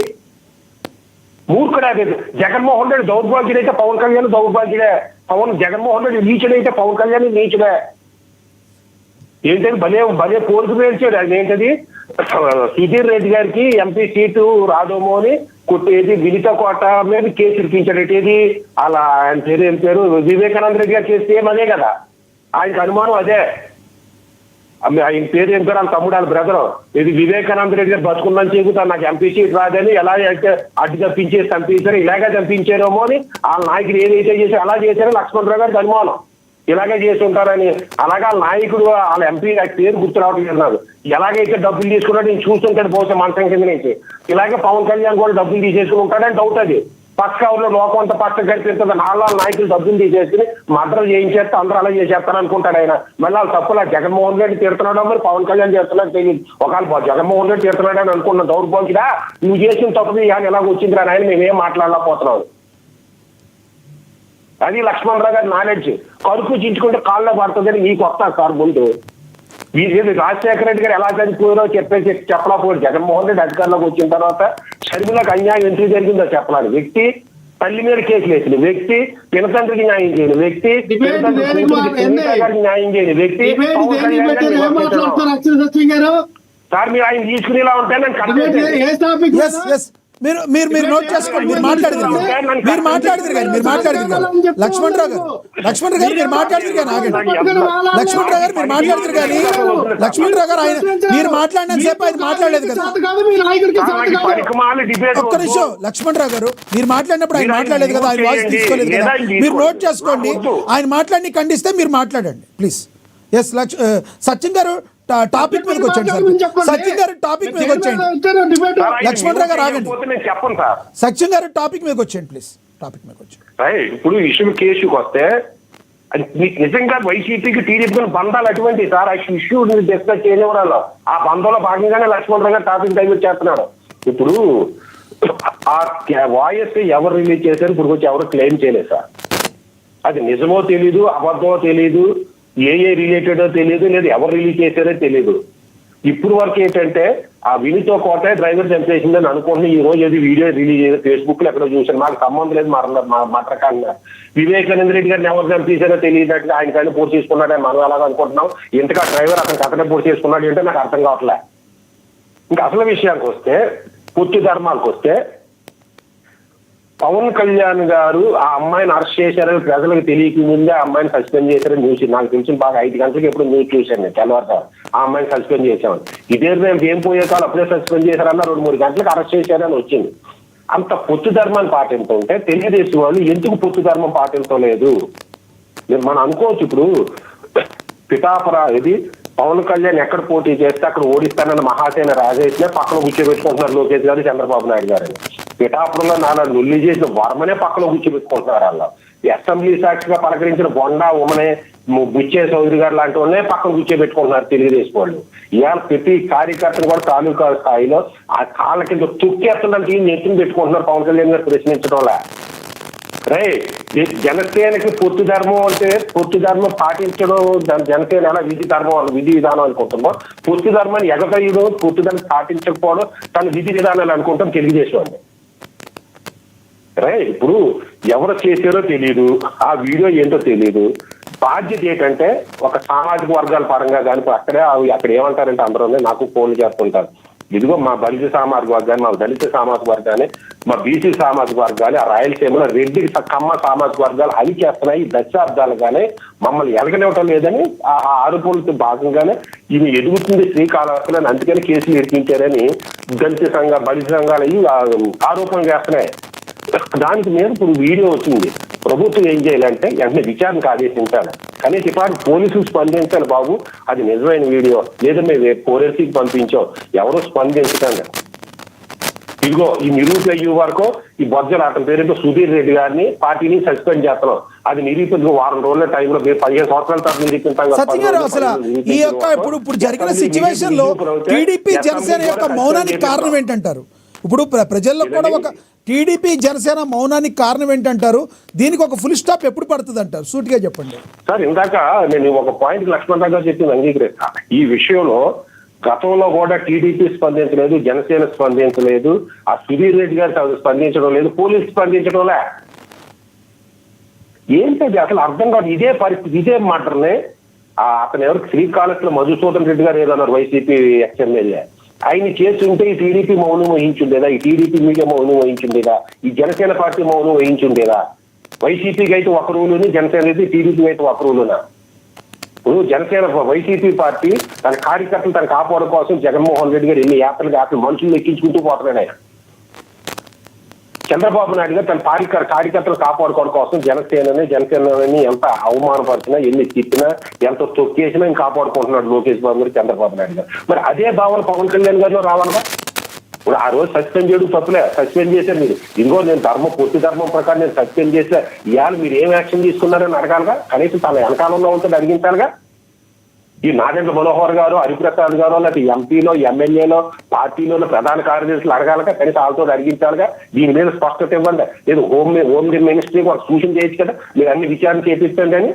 మూర్ఖుడే. అది జగన్మోహన్ రెడ్డి దౌర్భాగ్యుడు అయితే పవన్ కళ్యాణ్ దౌర్భాగ్యుడే, జగన్మోహన్ రెడ్డి నీచుడు అయితే పవన్ కళ్యాణ్ నీచుడే. ఏంటది భలే కోరిక పేర్చాడు. అది ఏంటది, సుధీర్ రెడ్డి గారికి ఎంపీ సీటు రాదేమో అని కొట్టేది వినిత కోట మీద కేసు ఇరికించాడు. ఏది అలా ఆయన ఏం పేరు వివేకానంద రెడ్డి గారు చేస్తే ఏమదే కదా, ఆయనకు అనుమానం అదే. ఆయన పేరు ఏం పేరు, వాళ్ళ తమ్ముడు వాళ్ళ బ్రదర్, ఇది వివేకానంద రెడ్డి గారు బతుకున్నాను చెబుతాను నాకు ఎంపీ సీట్ రాదని ఎలా అయితే అడ్డు తప్పించేసి చంపించారు, ఇలాగే చంపించారేమో అని వాళ్ళ నాయకుడు ఏదైతే చేశారో అలా చేశారో లక్ష్మణరావు గారికి అనుమానం, ఇలాగే చేసి ఉంటారని. అలాగే వాళ్ళ నాయకుడు వాళ్ళ ఎంపీ పేరు గుర్తు రావట్లేదు నాకు, ఎలాగైతే డబ్బులు తీసుకున్నాడు నేను చూస్తుంటాడు బహుశా మంచం కింద నుంచి, ఇలాగే పవన్ కళ్యాణ్ కూడా డబ్బులు తీసేసుకుని ఉంటాడని డౌట్. అది పక్క ఊళ్ళో లోకం అంతా పక్క కనిపిస్తుంది, నాలుగు నాయకులు డబ్బులు తీసేసుకుని మర్డర్ చేయించేస్తే అందరూ అలా చేసేస్తారు అనుకుంటాడు ఆయన. మళ్ళీ వాళ్ళు తప్పులా జగన్మోహన్ రెడ్డి తీరుతున్నాడో మరి పవన్ కళ్యాణ్ చేస్తున్నాడు తెలియదు. ఒకవేళ జగన్మోహన్ రెడ్డి తీరుతున్నాడు అని అనుకున్న దౌర్భాగ్యుడా, నువ్వు చేసిన తప్పు ఎలాగ వచ్చింది రా ఆయన, మేమేం మాట్లాడలేకపోతున్నాం. అది లక్ష్మణరావు గారి నాలెడ్జ్. కరుకు చించుకుంటే కాళ్ళలో పడుతుందని మీకు వస్తారు సార్ ముందు. రాజశేఖర రెడ్డి గారు ఎలా చనిపోయారో చెప్పలేకపోయాడు. జగన్మోహన్ రెడ్డి అధికారంలోకి వచ్చిన తర్వాత షర్మిలకు అన్యాయం ఎందుకు జరిగిందో చెప్పాలి. వ్యక్తి తల్లి మీద కేసులు వేసిన వ్యక్తి, పినతండ్రికి న్యాయం చేయని వ్యక్తి, న్యాయం చేయని వ్యక్తి. సార్ మీరు ఆయన తీసుకునేలా ఉంటే నేను మీరు మీరు మీరు నోట్ చేసుకోండి. మీరు మాట్లాడేది లక్ష్మణరావు గారు మీరు మాట్లాడేది కానీ ఆగండి. లక్ష్మణరావు గారు మీరు మాట్లాడతారు కానీ లక్ష్మణరావు గారు ఆయన మీరు మాట్లాడిన సేపు ఆయన మాట్లాడలేదు కదా. ఒక్క నిమిషం లక్ష్మణరావు గారు మీరు మాట్లాడినప్పుడు ఆయన మాట్లాడలేదు కదా, ఆయన వాయిస్ తీసుకోలేదు కదా. మీరు నోట్ చేసుకోండి. ఆయన మాట్లాడి ఖండిస్తే మీరు మాట్లాడండి ప్లీజ్. ఎస్ సచిన్ గారు టాపిక్ మీదకి వచ్చాడు సార్. సచిన్ గారు టాపిక్ మీదకి వచ్చేయండి. లక్ష్మణరావు గారు ఆగండి. సచిన్ గారు టాపిక్ మీదకి వచ్చేయండి ప్లీజ్. టాపిక్ మీదకి వచ్చేయండి. ఇప్పుడు ఇష్యూ కేసుకి వస్తే నిజంగా వైసీపీకి టీడీపీకి బంధాలు అటువంటి సార్. ఆ ఇష్యూ డిస్కస్ చేయనివ్వడాలో ఆ బంధంలో భాగంగానే లక్ష్మణరావు గారు టాపిక్ డైవర్ట్ చేస్తున్నాడు. ఇప్పుడు ఆ వాయిస్ ఎవరు రిలీజ్ చేశారు ఇప్పుడు వచ్చి ఎవరు క్లెయిమ్ చేయలేదు సార్. అది నిజమో తెలీదు, అబద్ధమో తెలీదు, ఏ రిలేటెడో తెలియదు, లేదు ఎవరు రిలీజ్ చేశారో తెలియదు. ఇప్పుడు వరకు ఏంటంటే ఆ వినితో కోట డ్రైవర్ చంపేసిందని అనుకుంటున్నా. ఈ రోజు ఏది వీడియో రిలీజ్ అయ్యేది ఫేస్బుక్ లో ఎక్కడో చూసాను, మాకు సంబంధం లేదు మటరకాండ. వివేకానంద రెడ్డి గారిని ఎవరు చంపేశారో తెలియనట్టు ఆయన కానీ పూర్తి చేసుకున్నాడని మనం అలాగ అనుకుంటున్నాం. ఇంతగా డ్రైవర్ అతనికి అతనే పూర్తి చేసుకున్నాడు అంటే నాకు అర్థం కావట్లే. ఇంకా అసలు విషయానికి వస్తే, పుట్టి ధర్మాలకు వస్తే, పవన్ కళ్యాణ్ గారు ఆ అమ్మాయిని అరెస్ట్ చేశారని ప్రజలకు తెలియక ముందే ఆ అమ్మాయిని సస్పెండ్ చేశారని న్యూస్ నాకు తెలిసిన బాగా 5 గంటలకు ఎప్పుడు న్యూస్ చూశాను నేను తెల్లవారు. ఆ అమ్మాయిని సస్పెండ్ చేశామని ఇదే మేము ఏం పోయే కాలం అప్పుడే సస్పెండ్ చేశారన్న 2-3 గంటలకు అరెస్ట్ చేశారని వచ్చింది. అంత పొత్తు ధర్మాన్ని పాటించుంటే తెలుగుదేశం వాళ్ళు ఎందుకు పొత్తు ధర్మం పాటించలేదు మనం అనుకోవచ్చు. ఇప్పుడు పిఠాపుర ఇది పవన్ కళ్యాణ్ ఎక్కడ పోటీ చేస్తే అక్కడ ఓడిస్తానన్న మహాసేన రాజేష్నే పక్కన కూర్చోబెట్టుకుంటున్నారు లోకేష్ గారు, చంద్రబాబు నాయుడు గారు. పిఠాపురంలో నాన్న నుల్లి చేసిన వర్మనే పక్కన కూర్చోబెట్టుకుంటున్నారు. వాళ్ళు అసెంబ్లీ సాక్షిగా పలకరించిన బొండా ఉమనే బుచ్చే చౌదరి గారు లాంటి వాళ్ళనే పక్కన కూర్చోబెట్టుకుంటున్నారు తెలుగుదేశం వాళ్ళు. ఇవాళ ప్రతి కార్యకర్తను కూడా తాలూకా స్థాయిలో ఆ కాళ్ళ కింద తొక్కేస్తుందని నెత్తిని పెట్టుకుంటున్నారు పవన్ కళ్యాణ్ గారు ప్రశ్నించడం వల్ల. జనసేనకి పొత్తు ధర్మం అంటే పొత్తు ధర్మం పాటించడం, జనసేన ఎలా విధి విధానం అనుకుంటున్నాం. పొత్తు ధర్మాన్ని ఎగతయడం, పొత్తు ధర్మం పాటించకపోవడం తన విధి విధానాలు అనుకుంటాం తెలుగుదేశం అంటే. ఇప్పుడు ఎవరు చేశారో తెలియదు, ఆ వీడియో ఏంటో తెలియదు. బాధ్యత ఏంటంటే ఒక సామాజిక వర్గాల పరంగా కానీ అక్కడ ఏమంటారంటే అందరూ నాకు ఫోన్లు చేస్తుంటారు, ఇదిగో మా బలిజ సామాజిక వర్గాన్ని, మా దళిత సామాజిక వర్గాన్ని, మా బీసీ సామాజిక వర్గాలు, ఆ రాయలసీమలో రెడ్డి కమ్మ సామాజిక వర్గాలు అవి చేస్తున్నాయి. దశాబ్దాలుగానే మమ్మల్ని ఎలగనివ్వటం లేదని ఆ ఆరోపణలతో భాగంగానే ఇది ఎదుగుతుంది శ్రీకాళహస్తిలో, అందుకని కేసులు ఇరికించారని దళిత సంఘ బలిజ సంఘాలు ఆరోపణలు చేస్తున్నాయి. దానికి మీద ఇప్పుడు వీడియో వచ్చింది. ప్రభుత్వం ఏం చేయాలంటే వెంటనే విచారణకు ఆదేశించాలి. కనీసం ఇప్పుడు పోలీసులు స్పందించాలి బాబు, అది నిజమైన వీడియో లేదా మేము ఫోరెన్సిక్ పంపించాం, ఎవరో స్పందించకండి. ఇదిగో ఈ నిరూపయ్యే వరకు ఈ బొజ్జల అతని పేరుతో సుధీర్ రెడ్డి గారిని పార్టీని సస్పెండ్ చేస్తున్నాం. అది నిరూపణ వారం రోజుల టైంలో 15 సంవత్సరాల తర్వాత నిరూపిస్తాం. సచిన్ గారు అసలు ఈ యొక్క ఇప్పుడు జరిగిన సిచ్యువేషన్ లో టీడీపీ జనసేన యొక్క మౌనానికి కారణం ఏంటంటారు? ఇప్పుడు ప్రజల్లో కూడా ఒక టీడీపీ జనసేన మౌనానికి కారణం ఏంటంటారు? దీనికి ఒక ఫుల్ స్టాప్ ఎప్పుడు పడుతుంది అంటారు? సూటిగా చెప్పండి సార్. ఇందాక నేను ఒక పాయింట్ లక్ష్మణరావు గారు చెప్పింది అంగీకరిస్తా. ఈ విషయంలో గతంలో కూడా టీడీపీ స్పందించలేదు, జనసేన స్పందించలేదు, ఆ సుధీర్ రెడ్డి గారు స్పందించడం లేదు, పోలీసు స్పందించడంలే. ఏంటది అసలు అర్థం కాదు. ఇదే పరిస్థితి, ఇదే మాటనే అతను ఎవరికి శ్రీకాళహస్తిలో మధుసూదన్ రెడ్డి గారు ఏదన్నారు, వైసీపీ ఎక్స్ఎమ్మెల్యే, ఆయన చేసి ఉంటే ఈ టీడీపీ మౌనం వహించుండేదా, ఈ టీడీపీ మీడియా మౌనం వహించుండేదా, ఈ జనసేన పార్టీ మౌనం వహించుండేదా? వైసీపీకి అయితే ఒక రూలుని, జనసేన అయితే టీడీపీ అయితే ఒక రూలునా? ఇప్పుడు జనసేన వైసీపీ పార్టీ తన కార్యకర్తలు తన కాపాడు కోసం జగన్మోహన్ రెడ్డి గారు ఎన్ని యాత్రలు మనుషులు ఎక్కించుకుంటూ పోతున్నాడు ఆయన. చంద్రబాబు నాయుడు గారు తన కార్యకర్తలు కాపాడుకోవడం కోసం జనసేనని ఎంత అవమానపరిచినా, ఎన్ని తిప్పినా, ఎంత తొక్కేసినా ఆయన కాపాడుకుంటున్నాడు లోకేష్ బాబు గారు, చంద్రబాబు నాయుడు గారు. మరి అదే భావన పవన్ కళ్యాణ్ గారిలో రావాలిగా. ఇప్పుడు ఆ రోజు సస్పెండ్ చేయడం తప్పులే, సస్పెండ్ చేశారు మీరు. ఇంకో నేను పొట్టి ధర్మం ప్రకారం నేను సస్పెండ్ చేశా, ఇవాళ మీరు ఏం యాక్షన్ తీసుకున్నారని అడగాలిగా. కనీసం తన వెనకాలంలో ఉంటుంది అడిగించాలిగా. ఈ నాగేంద్ర మనోహర్ గారు, హరిప్రసాద్ గారు, లేకపోతే ఎంపీలో, ఎమ్మెల్యేలో, పార్టీలో ప్రధాన కార్యదర్శులు అడగాలిగా, కనీసం వాళ్ళతో అడిగించాలిగా. దీని మీద స్పష్టత ఇవ్వండి. లేదు హోమ్ మినిస్ట్రీ ఒక సూచన చేయొచ్చు కదా, మీరు అన్ని విచారణ చేపిస్తాను. కానీ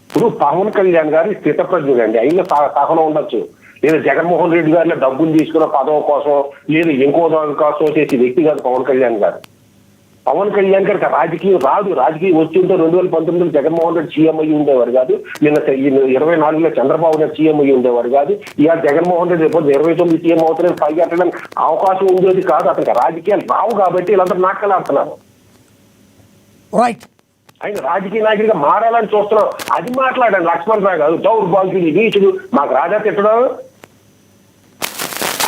ఇప్పుడు పవన్ కళ్యాణ్ గారు స్థితప్రజ్ఞుడు అండి, అయినా సహనం ఉండొచ్చు. లేదా జగన్మోహన్ రెడ్డి గారిలో డబ్బులు తీసుకున్న పదవి కోసం, లేదా ఇంకో దాని కోసం చేసే వ్యక్తి కాదు పవన్ కళ్యాణ్ గారు. పవన్ కళ్యాణ్ గారికి రాజకీయం రాదు. రాజకీయం వచ్చి ఉంటే 2019 జగన్మోహన్ రెడ్డి సీఎం అయ్యి ఉండేవారు కాదు. నిన్న 24లో చంద్రబాబు నాయుడు సీఎం అయ్యి ఉండేవారు కాదు. ఇవాళ జగన్మోహన్ రెడ్డి రేపు 29 సీఎం అవుతారని పైకెట్టడానికి అవకాశం ఉండేది కాదు. అతనికి రాజకీయాలు రావు కాబట్టి వీళ్ళందరూ నాటకాలు ఆడుతున్నారు. రైట్. ఆయన రాజకీయ నాయకుడిగా మారాలని చూస్తున్నాం. అది మాట్లాడండి. లక్ష్మణ్ రావు కాదు దౌర్భాగ్యుడు, నీచుడు. మాకు రాజా తిట్టడం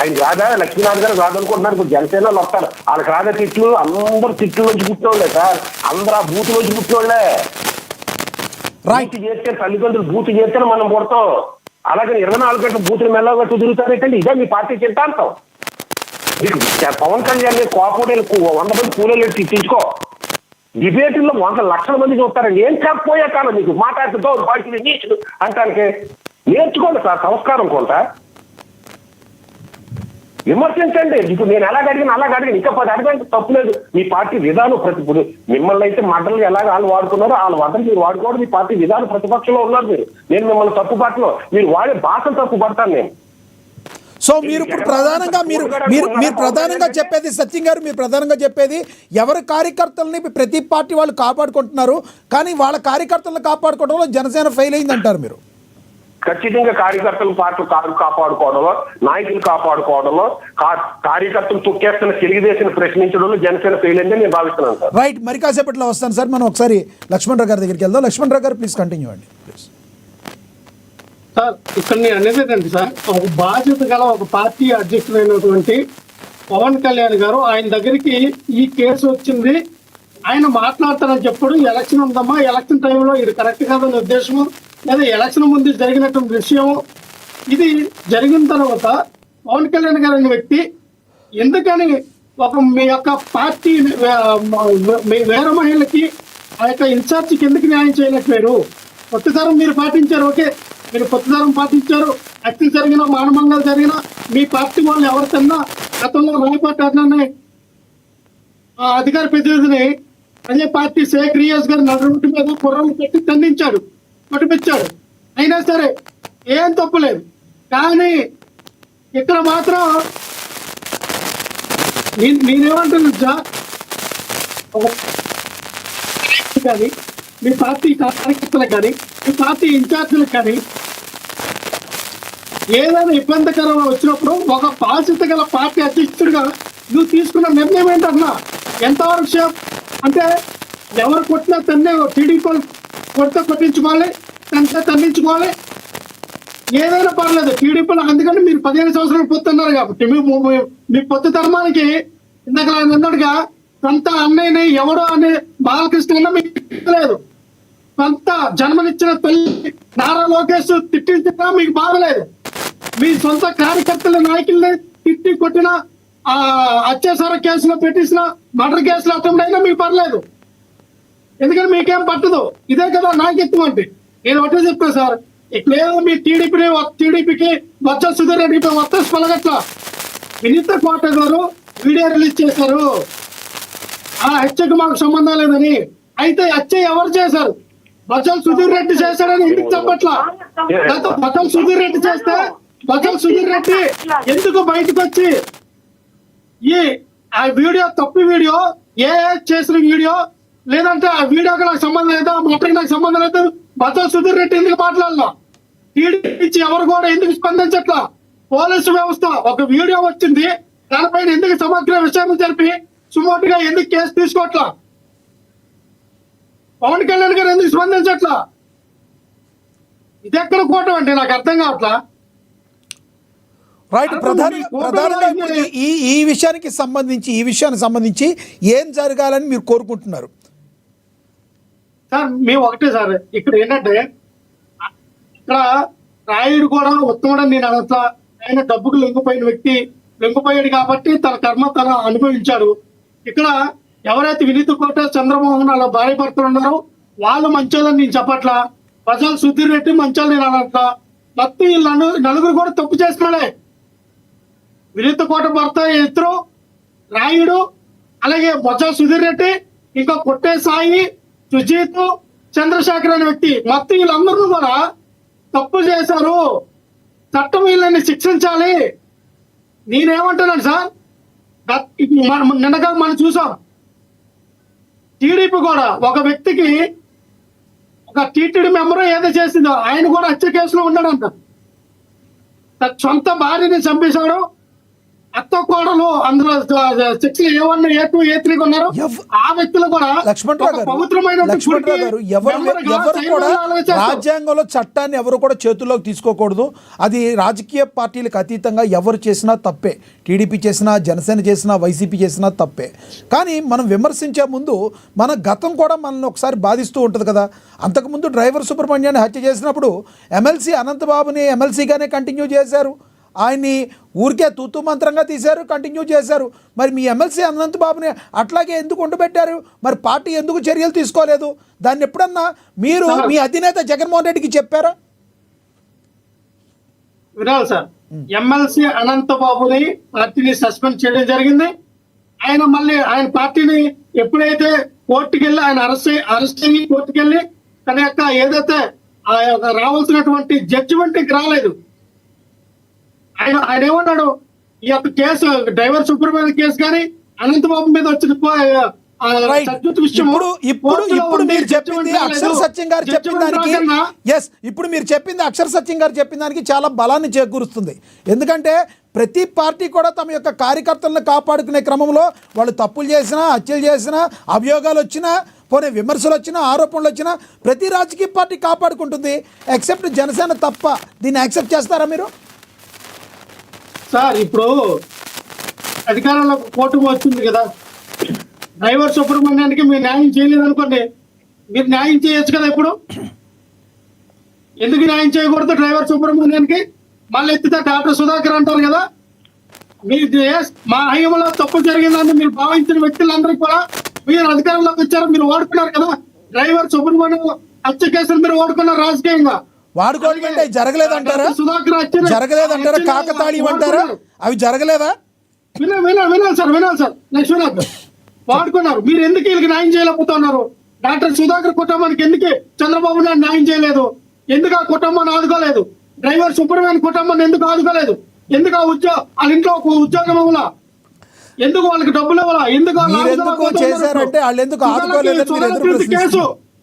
ఆయన రాదా, లక్ష్మీనాథ్ గారు రాదనుకుంటున్నారు. ఇప్పుడు జనసేన వాళ్ళు వస్తారు, వాళ్ళకి రాదా తిట్లు, అందరూ తిట్లు నుంచి పుట్టినోళ్లే సార్, అందరూ ఆ బూత్ నుంచి పుట్టినోళ్లే. బూత్ చేస్తే తల్లిదండ్రులు బూత్ చేస్తే మనం పుడతాం. అలాగే 24 గంటలు బూతులు మెల్లగట్టు తిరుగుతారేంటండి. ఇదే మీ పార్టీ సిద్ధాంతం. మీకు పవన్ కళ్యాణ్ కోపడేలు 100 మంది కూలీలు తిట్టించుకో. డిబేట్లో 100 లక్షల మంది చూస్తారండి. ఏం కాకపోయే కాలం మీకు మాట్లాడుతూ బాధ్యులు నీచుడు అంటానికి నేర్చుకోండి సార్, సంస్కారం కొంత విమర్శించండి. ఇప్పుడు నేను అలాగ అడిగిన ఇంకా 10 అడగండి, తప్పులేదు. మీ పార్టీ విధానం ఇప్పుడు మిమ్మల్ని అయితే మండలి ఎలాగ వాళ్ళు వాడుకున్నారో వాళ్ళ వద్దలు మీరు వాడుకోవడం. మీ పార్టీ విధానం ప్రతిపక్షంలో ఉన్నారు మీరు. నేను మిమ్మల్ని తప్పు పట్టను, మీరు వాడే భాషను తప్పు పడతాను నేను. సో మీరు ఇప్పుడు ప్రధానంగా మీరు ప్రధానంగా చెప్పేది, సత్యం గారు, మీరు ప్రధానంగా చెప్పేది ఎవరి కార్యకర్తలని ప్రతి పార్టీ వాళ్ళు కాపాడుకుంటున్నారు, కానీ వాళ్ళ కార్యకర్తలను కాపాడుకోవడంలో జనసేన ఫెయిల్ అయిందంటారు మీరు? ఖచ్చితంగా కార్యకర్తలు కాపాడుకోవడంలో, నాయకులు కాపాడుకోవడంలో, కార్యకర్తలు తొక్కేస్తున్న తెలుగుదేశం ప్రశ్నించడంలో జనసేన ఫెయిల్ అయిందని నేను భావిస్తున్నాను సార్. రైట్. మరి కాసేపట్లో వస్తాను సార్. మనం ఒకసారి లక్ష్మణ్ రావు గారి దగ్గరికి వెళ్దాం. లక్ష్మణ్ రావు గారు ప్లీజ్ కంటిన్యూ అండి ప్లీజ్. సార్ ఇక్కడ నేను అనేది ఏంటంటే సార్, ఒక బాధ్యత గల ఒక పార్టీ అధ్యక్షుడైనటువంటి పవన్ కళ్యాణ్ గారు ఆయన దగ్గరికి ఈ కేసు వచ్చింది, ఆయన మాట్లాడతారని చెప్పడు. ఎలక్షన్ ఉందమ్మా, ఎలక్షన్ టైంలో ఇది కరెక్ట్ కాదని ఉద్దేశము, లేదా ఎలక్షన్ ముందు జరిగినటువంటి విషయం. ఇది జరిగిన తర్వాత పవన్ కళ్యాణ్ గారు అనే వ్యక్తి ఎందుకని మీ యొక్క పార్టీ వేరే మహిళలకి ఆ యొక్క ఇన్ఛార్జికి ఎందుకు న్యాయం చేయలేకపోయారు? కొత్త తరం మీరు పాటించారు, ఓకే, మీరు కొత్త తరం పాటించారు. హత్యలు జరిగినా, మానభంగాలు జరిగినా మీ పార్టీ వాళ్ళు ఎవరికన్నా గతంలో రాయపాటి అన్నాన్ని అధికార ప్రతినిధిని అదే పార్టీ షేక్ రియాజ్ గారు నడుముటి మీద కుర్రలు పెట్టి దండించాడు, పట్టుపించాడు. అయినా సరే ఏం తప్పులేదు. కానీ ఇక్కడ మాత్రం నేనేమంటున్నా, కానీ మీ పార్టీ కార్యకర్తలకు కానీ మీ పార్టీ ఇన్ఛార్జీలకు కానీ ఏదైనా ఇబ్బందికరంగా వచ్చినప్పుడు ఒక బాధ్యత గల పార్టీ అధ్యక్షుడిగా నువ్వు తీసుకున్న నిర్ణయం ఏంటన్నా ఎంతవరకు సేఫ్? అంటే ఎవరు కొట్టినా తన్నే, టీడీపీ కొడితే కొట్టించుకోవాలి, తంటే తండించుకోవాలి, ఏదైనా పర్లేదు టీడీపీలో. అందుకని మీరు 15 సంవత్సరాలు పొత్తున్నారు కాబట్టి మీ పొత్తు ధర్మానికి ఇందాక అన్నట్టుగా సొంత అన్నయ్యని ఎవడో అనే బాలకృష్ణ మీకు లేదు, సొంత జన్మనిచ్చిన తల్లి నారా లోకేష్ తిట్టించినా మీకు బాగలేదు, మీ సొంత కార్యకర్తల నాయకుల్ని తిట్టి కొట్టిన అత్యాచార కేసులో పెట్టించిన మర్డర్ కేసులో అటెంప్ట్ అయినా మీకు పర్లేదు. ఎందుకంటే మీకేం పట్టదు. ఇదే కదా నాయకత్వం అంటే. నేను ఒకటే చెప్తాను సార్, ఇక్కడేదో మీ టీడీపీకి వచ్చ సుధీర్ రెడ్డికి వత్తేసి పలగట్ల. వినీత కోట గారు వీడియో రిలీజ్ చేశారు ఆ హత్యకు మాకు సంబంధం లేదని. అయితే హత్య ఎవరు చేశారు? బచ్చల సుధీర్ రెడ్డి చేశాడని ఎందుకు చెప్పట్లా? బచ్చల సుధీర్ రెడ్డి చేస్తే బచ్చల సుధీర్ రెడ్డి ఎందుకు బయటకు వచ్చి ఆ వీడియో తప్పు వీడియో చేసిన వీడియో లేదంటే ఆ వీడియోకి నాకు సంబంధం లేదా, మాటకి నాకు సంబంధం లేదు, బచ్చల సుధీర్ రెడ్డి ఎందుకు మాట్లాడాల? టీడీపీ ఎవరు కూడా ఎందుకు స్పందించట్లా? పోలీసు వ్యవస్థ ఒక వీడియో వచ్చింది, దానిపైన ఎందుకు సమగ్ర విషయాన్ని జరిపి సుమోటుగా ఎందుకు కేసు తీసుకోవట్లా? పవన్ కళ్యాణ్ గారు ఎందుకు స్పందించట్లా? ఇది ఎక్కడ కూటం అంటే నాకు అర్థం కావట్లా. రైట్. ప్రధానంగా ఇప్పుడు ఈ విషయానికి సంబంధించి ఏం జరగాలని మీరు కోరుకుంటున్నారు? సార్ మేము ఒకటే సార్, ఇక్కడ ఏంటంటే ఇక్కడ రాయుడు కూడా ఉత్తముడని నేను అనట్లా. ఆయన డబ్బుకు లొంగిపోయిన వ్యక్తి, లొంగిపోయాడు కాబట్టి తన కర్మ తన అనుభవించాడు. ఇక్కడ ఎవరైతే వినీత్ కోట, చంద్రమోహన్ అలా భార్య భర్తలు ఉన్నారో వాళ్ళు మంచోళ్ళని నేను చెప్పట్లా. బచ్చల సుధీర్ రెడ్డి మంచోళ్ళు నేను అనట్లా. మొత్తం వీళ్ళు నలుగురు కూడా తప్పు చేస్తున్నాడే. వినీత్ కోట భర్త ఇద్దరు, రాయుడు, అలాగే బచ్చల సుధీర్ రెడ్డి, ఇంకా కొట్టే సాయి, సుజీత్, చంద్రశేఖర్ అనే వ్యక్తి, మొత్తం వీళ్ళందరూ కూడా తప్పు చేశారు. చట్టం వీళ్ళని శిక్షించాలి. నేనేమంటున్నాను సార్, నిన్నగా మనం చూసాం టీడీపీ కూడా ఒక వ్యక్తికి, ఒక టీటీడీ మెంబర్ ఏదో చేసిందో ఆయన కూడా హత్య కేసులో ఉన్నాడంట. సొంత భార్యని చంపేశాడు. అత్త కోడలు అందులో శిక్షలు A1, A2, A3 ఉన్నారు. ఆ వ్యక్తులు కూడా పవిత్రమైన ఎవరు కూడా రాజ్యాంగంలో చట్టాన్ని ఎవరు కూడా చేతుల్లోకి తీసుకోకూడదు. అది రాజకీయ పార్టీలకు అతీతంగా ఎవరు చేసినా తప్పే. టీడీపీ చేసినా, జనసేన చేసినా, వైసీపీ చేసినా తప్పే. కానీ మనం విమర్శించే ముందు మన గతం కూడా మనల్ని ఒకసారి బాధిస్తూ ఉంటుంది కదా. అంతకుముందు డ్రైవర్ సుబ్రహ్మణ్యాన్ని హత్య చేసినప్పుడు ఎమ్మెల్సీ అనంతబాబుని ఎమ్మెల్సీగానే కంటిన్యూ చేశారు. ఆయన్ని ఊరికే తూతూ మంత్రంగా తీశారు, కంటిన్యూ చేశారు. మరి మీ ఎమ్మెల్సీ అనంతబాబుని అట్లాగే ఎందుకు ఉండబెట్టారు? మరి పార్టీ ఎందుకు చర్యలు తీసుకోలేదు? దాన్ని ఎప్పుడన్నా మీరు మీ అధినేత జగన్మోహన్ రెడ్డికి చెప్పారా? వినాలి సార్, ఎమ్మెల్సీ అనంతబాబుని పార్టీని సస్పెండ్ చేయడం జరిగింది. ఆయన మళ్ళీ ఆయన పార్టీని ఎప్పుడైతే కోర్టుకు వెళ్ళి ఆయన అరెస్ట్ అయ్యి కోర్టుకు వెళ్ళి తన యొక్క ఏదైతే ఆ యొక్క రావాల్సినటువంటి జడ్జిమెంట్కి రాలేదు. ఆయన ఏమన్నాడు, ఈ యొక్క కేసు డ్రైవర్ సుబ్రహ్మణ్యం కేసు కానీ అనంతబాబు మీద వచ్చిన ఇప్పుడు మీరు చెప్పింది అక్షర సత్యం గారు చెప్పిన దానికి ఇప్పుడు మీరు చెప్పింది అక్షర సత్యం గారు చెప్పిన దానికి చాలా బలాన్ని చేకూరుస్తుంది. ఎందుకంటే ప్రతి పార్టీ కూడా తమ యొక్క కార్యకర్తలను కాపాడుకునే క్రమంలో వాళ్ళు తప్పులు చేసినా, హత్యలు చేసినా, అభియోగాలు వచ్చినా, పోనీ విమర్శలు వచ్చినా, ఆరోపణలు వచ్చినా ప్రతి రాజకీయ పార్టీ కాపాడుకుంటుంది. ఎక్సెప్ట్ జనసేన తప్ప. దీన్ని యాక్సెప్ట్ చేస్తారా మీరు? సార్ ఇప్పుడు అధికారంలో కూటమి వచ్చింది కదా, డ్రైవర్ సుబ్రహ్మణ్యానికి మీరు న్యాయం చేయలేదు అనుకోండి, మీరు న్యాయం చేయొచ్చు కదా. ఇప్పుడు ఎందుకు న్యాయం చేయకూడదు డ్రైవర్ సుబ్రహ్మణ్యానికి? మళ్ళీ ఎత్తితే డాక్టర్ సుధాకర్ అంటారు కదా, మీరు మా హయాంలో తప్పు జరిగిందని మీరు భావించిన వ్యక్తులందరికీ కూడా మీరు అధికారంలోకి వచ్చారు, మీరు ఓడుకున్నారు కదా. డ్రైవర్ సుబ్రహ్మణ్యం హత్య కేసులు మీరు ఓడుకున్నారు రాజకీయంగా. వాడుకోవడం జరగలేదంటారా? జరగలేదంటారా? కాకతాళీయం అంటారా? అవి జరగలేదా? వినాలి సార్ నెక్స్ట్ వినాలి. వాడుకున్నారు. మీరు ఎందుకు వీళ్ళకి న్యాయం చేయలేకపోతున్నారు? డాక్టర్ సుధాకర్ కుటుంబానికి ఎందుకు చంద్రబాబు నాయుడు న్యాయం చేయలేదు? ఎందుకు ఆ కుటుంబాన్ని ఆదుకోలేదు? డ్రైవర్ సుబ్రహ్మణ్యం కుటుంబాన్ని ఎందుకు ఆదుకోలేదు? ఎందుకు వాళ్ళ ఇంట్లో ఒక ఉద్యోగం ఇవ్వాలా? ఎందుకు వాళ్ళకి డబ్బులు ఇవ్వాలా? ఎందుకు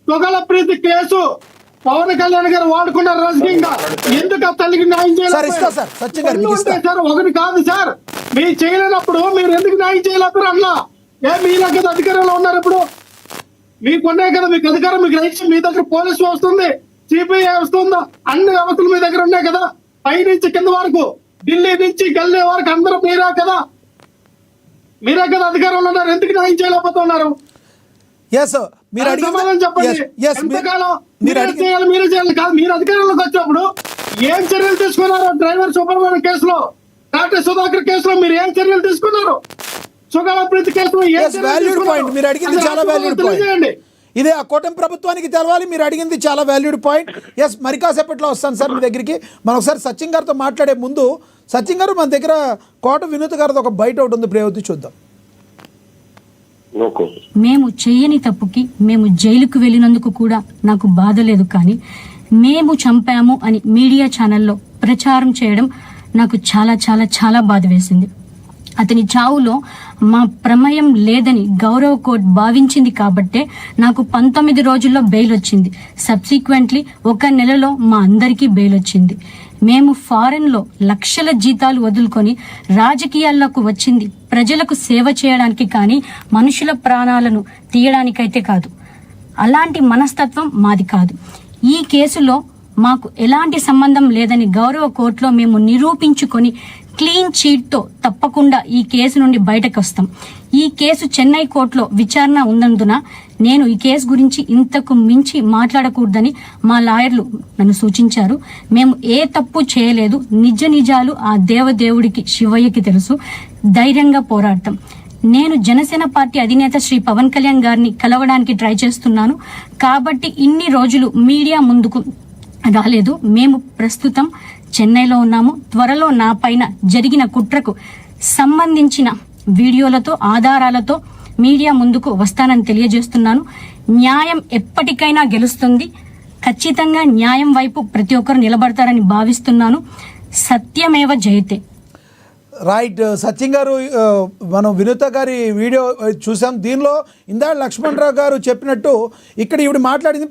తుగల ప్రీతి కేసు పవన్ కళ్యాణ్ గారు వాడుకున్నారు రాజకీయంగా. ఎందుకు ఆ తల్లికి న్యాయం చేయాలి? ఒకటి కాదు సార్, మీరు చేయలేనప్పుడు మీరు ఎందుకు న్యాయం చేయలేకపోయారు అన్నా? మీరే కదా అధికారంలో ఉన్నారు. ఇప్పుడు మీకున్నాయి కదా, మీకు అధికారం, మీకు రైట్స్, మీ దగ్గర పోలీసు వ్యవస్థ ఉంది, సిబిఐ వ్యవస్థ ఉందా, అన్ని వ్యవస్థలు మీ దగ్గర ఉన్నాయి కదా. పై నుంచి కింద వరకు, ఢిల్లీ నుంచి గల్లీ వరకు అందరూ మీరే కదా అధికారంలో ఉన్నారు. ఎందుకు న్యాయం చేయలేకపోతున్నారు? మీరు అధికారంలోకి వచ్చినప్పుడు ఏం చర్యలు తీసుకున్నారు? డ్రైవర్ సుబ్రహ్మణ్యం కేసులో, డాక్టర్ సుధాకర్ కేసులో మీరు ఏం చర్యలు తీసుకున్నారు? సుగల ప్రీతి కేసులో మీరు అడిగింది చాలా వాల్యూడ్ పాయింట్. ఇదే ఆ కూటమి ప్రభుత్వానికి తెలవాలి. మీరు అడిగింది చాలా వాల్యూడ్ పాయింట్. మరి కాసేపట్లో వస్తాను సార్ మీ దగ్గరికి. మనం ఒకసారి సచిన్ గారితో మాట్లాడే ముందు, సచిన్ గారు మన దగ్గర కోట వినూత్ గారితో ఒక బయట ఒకటి ఉంది, ప్రేవతి చూద్దాం. ఓకే. మేము చెయ్యని తప్పుకి మేము జైలుకు వెళ్ళినందుకు కూడా నాకు బాధ లేదు, కానీ మేము చంపాము అని మీడియా ఛానల్లో ప్రచారం చేయడం నాకు చాలా చాలా చాలా బాధ వేసింది. అతని చావులో మా ప్రమేయం లేదని గౌరవ కోర్టు భావించింది కాబట్టే నాకు 19 రోజుల్లో బెయిల్ వచ్చింది. సబ్సిక్వెంట్లీ 1 నెలలో మా అందరికీ బెయిల్ వచ్చింది. మేము ఫారెన్లో లక్షల జీతాలు వదులుకొని రాజకీయాల్లోకి వచ్చింది ప్రజలకు సేవ చేయడానికి, కానీ మనుషుల ప్రాణాలను తీయడానికైతే కాదు. అలాంటి మనస్తత్వం మాది కాదు. ఈ కేసులో మాకు ఎలాంటి సంబంధం లేదని గౌరవ కోర్టులో మేము నిరూపించుకొని క్లీన్ చీట్తో తప్పకుండా ఈ కేసు నుండి బయటకు వస్తాం. ఈ కేసు చెన్నై కోర్టులో విచారణ ఉన్నందున నేను ఈ కేసు గురించి ఇంతకు మించి మాట్లాడకూడదని మా లాయర్లు నన్ను సూచించారు. మేము ఏ తప్పు చేయలేదు, నిజ నిజాలు ఆ దేవదేవుడికి శివయ్యకి తెలుసు. ధైర్యంగా పోరాడతాం. నేను జనసేన పార్టీ అధినేత శ్రీ పవన్ కళ్యాణ్ గారిని కలవడానికి ట్రై చేస్తున్నాను కాబట్టి ఇన్ని రోజులు మీడియా ముందుకు రాలేదు. మేము ప్రస్తుతం చెన్నైలో ఉన్నాము. త్వరలో నా పైన జరిగిన కుట్రకు సంబంధించిన వీడియోలతో ఆధారాలతో మీడియా ముందుకు వస్తానని తెలియజేస్తున్నాను. న్యాయం ఎప్పటికైనా గెలుస్తుంది. ఖచ్చితంగా న్యాయం వైపు ప్రతి ఒక్కరు నిలబడతారని భావిస్తున్నాను. సత్యమేవ జయతే. రైట్ సచిన్ గారు, మనం వినూత గారి వీడియో చూసాం. దీనిలో ఇందాక లక్ష్మణరావు గారు చెప్పినట్టు ఇక్కడ ఈవిడ మాట్లాడింది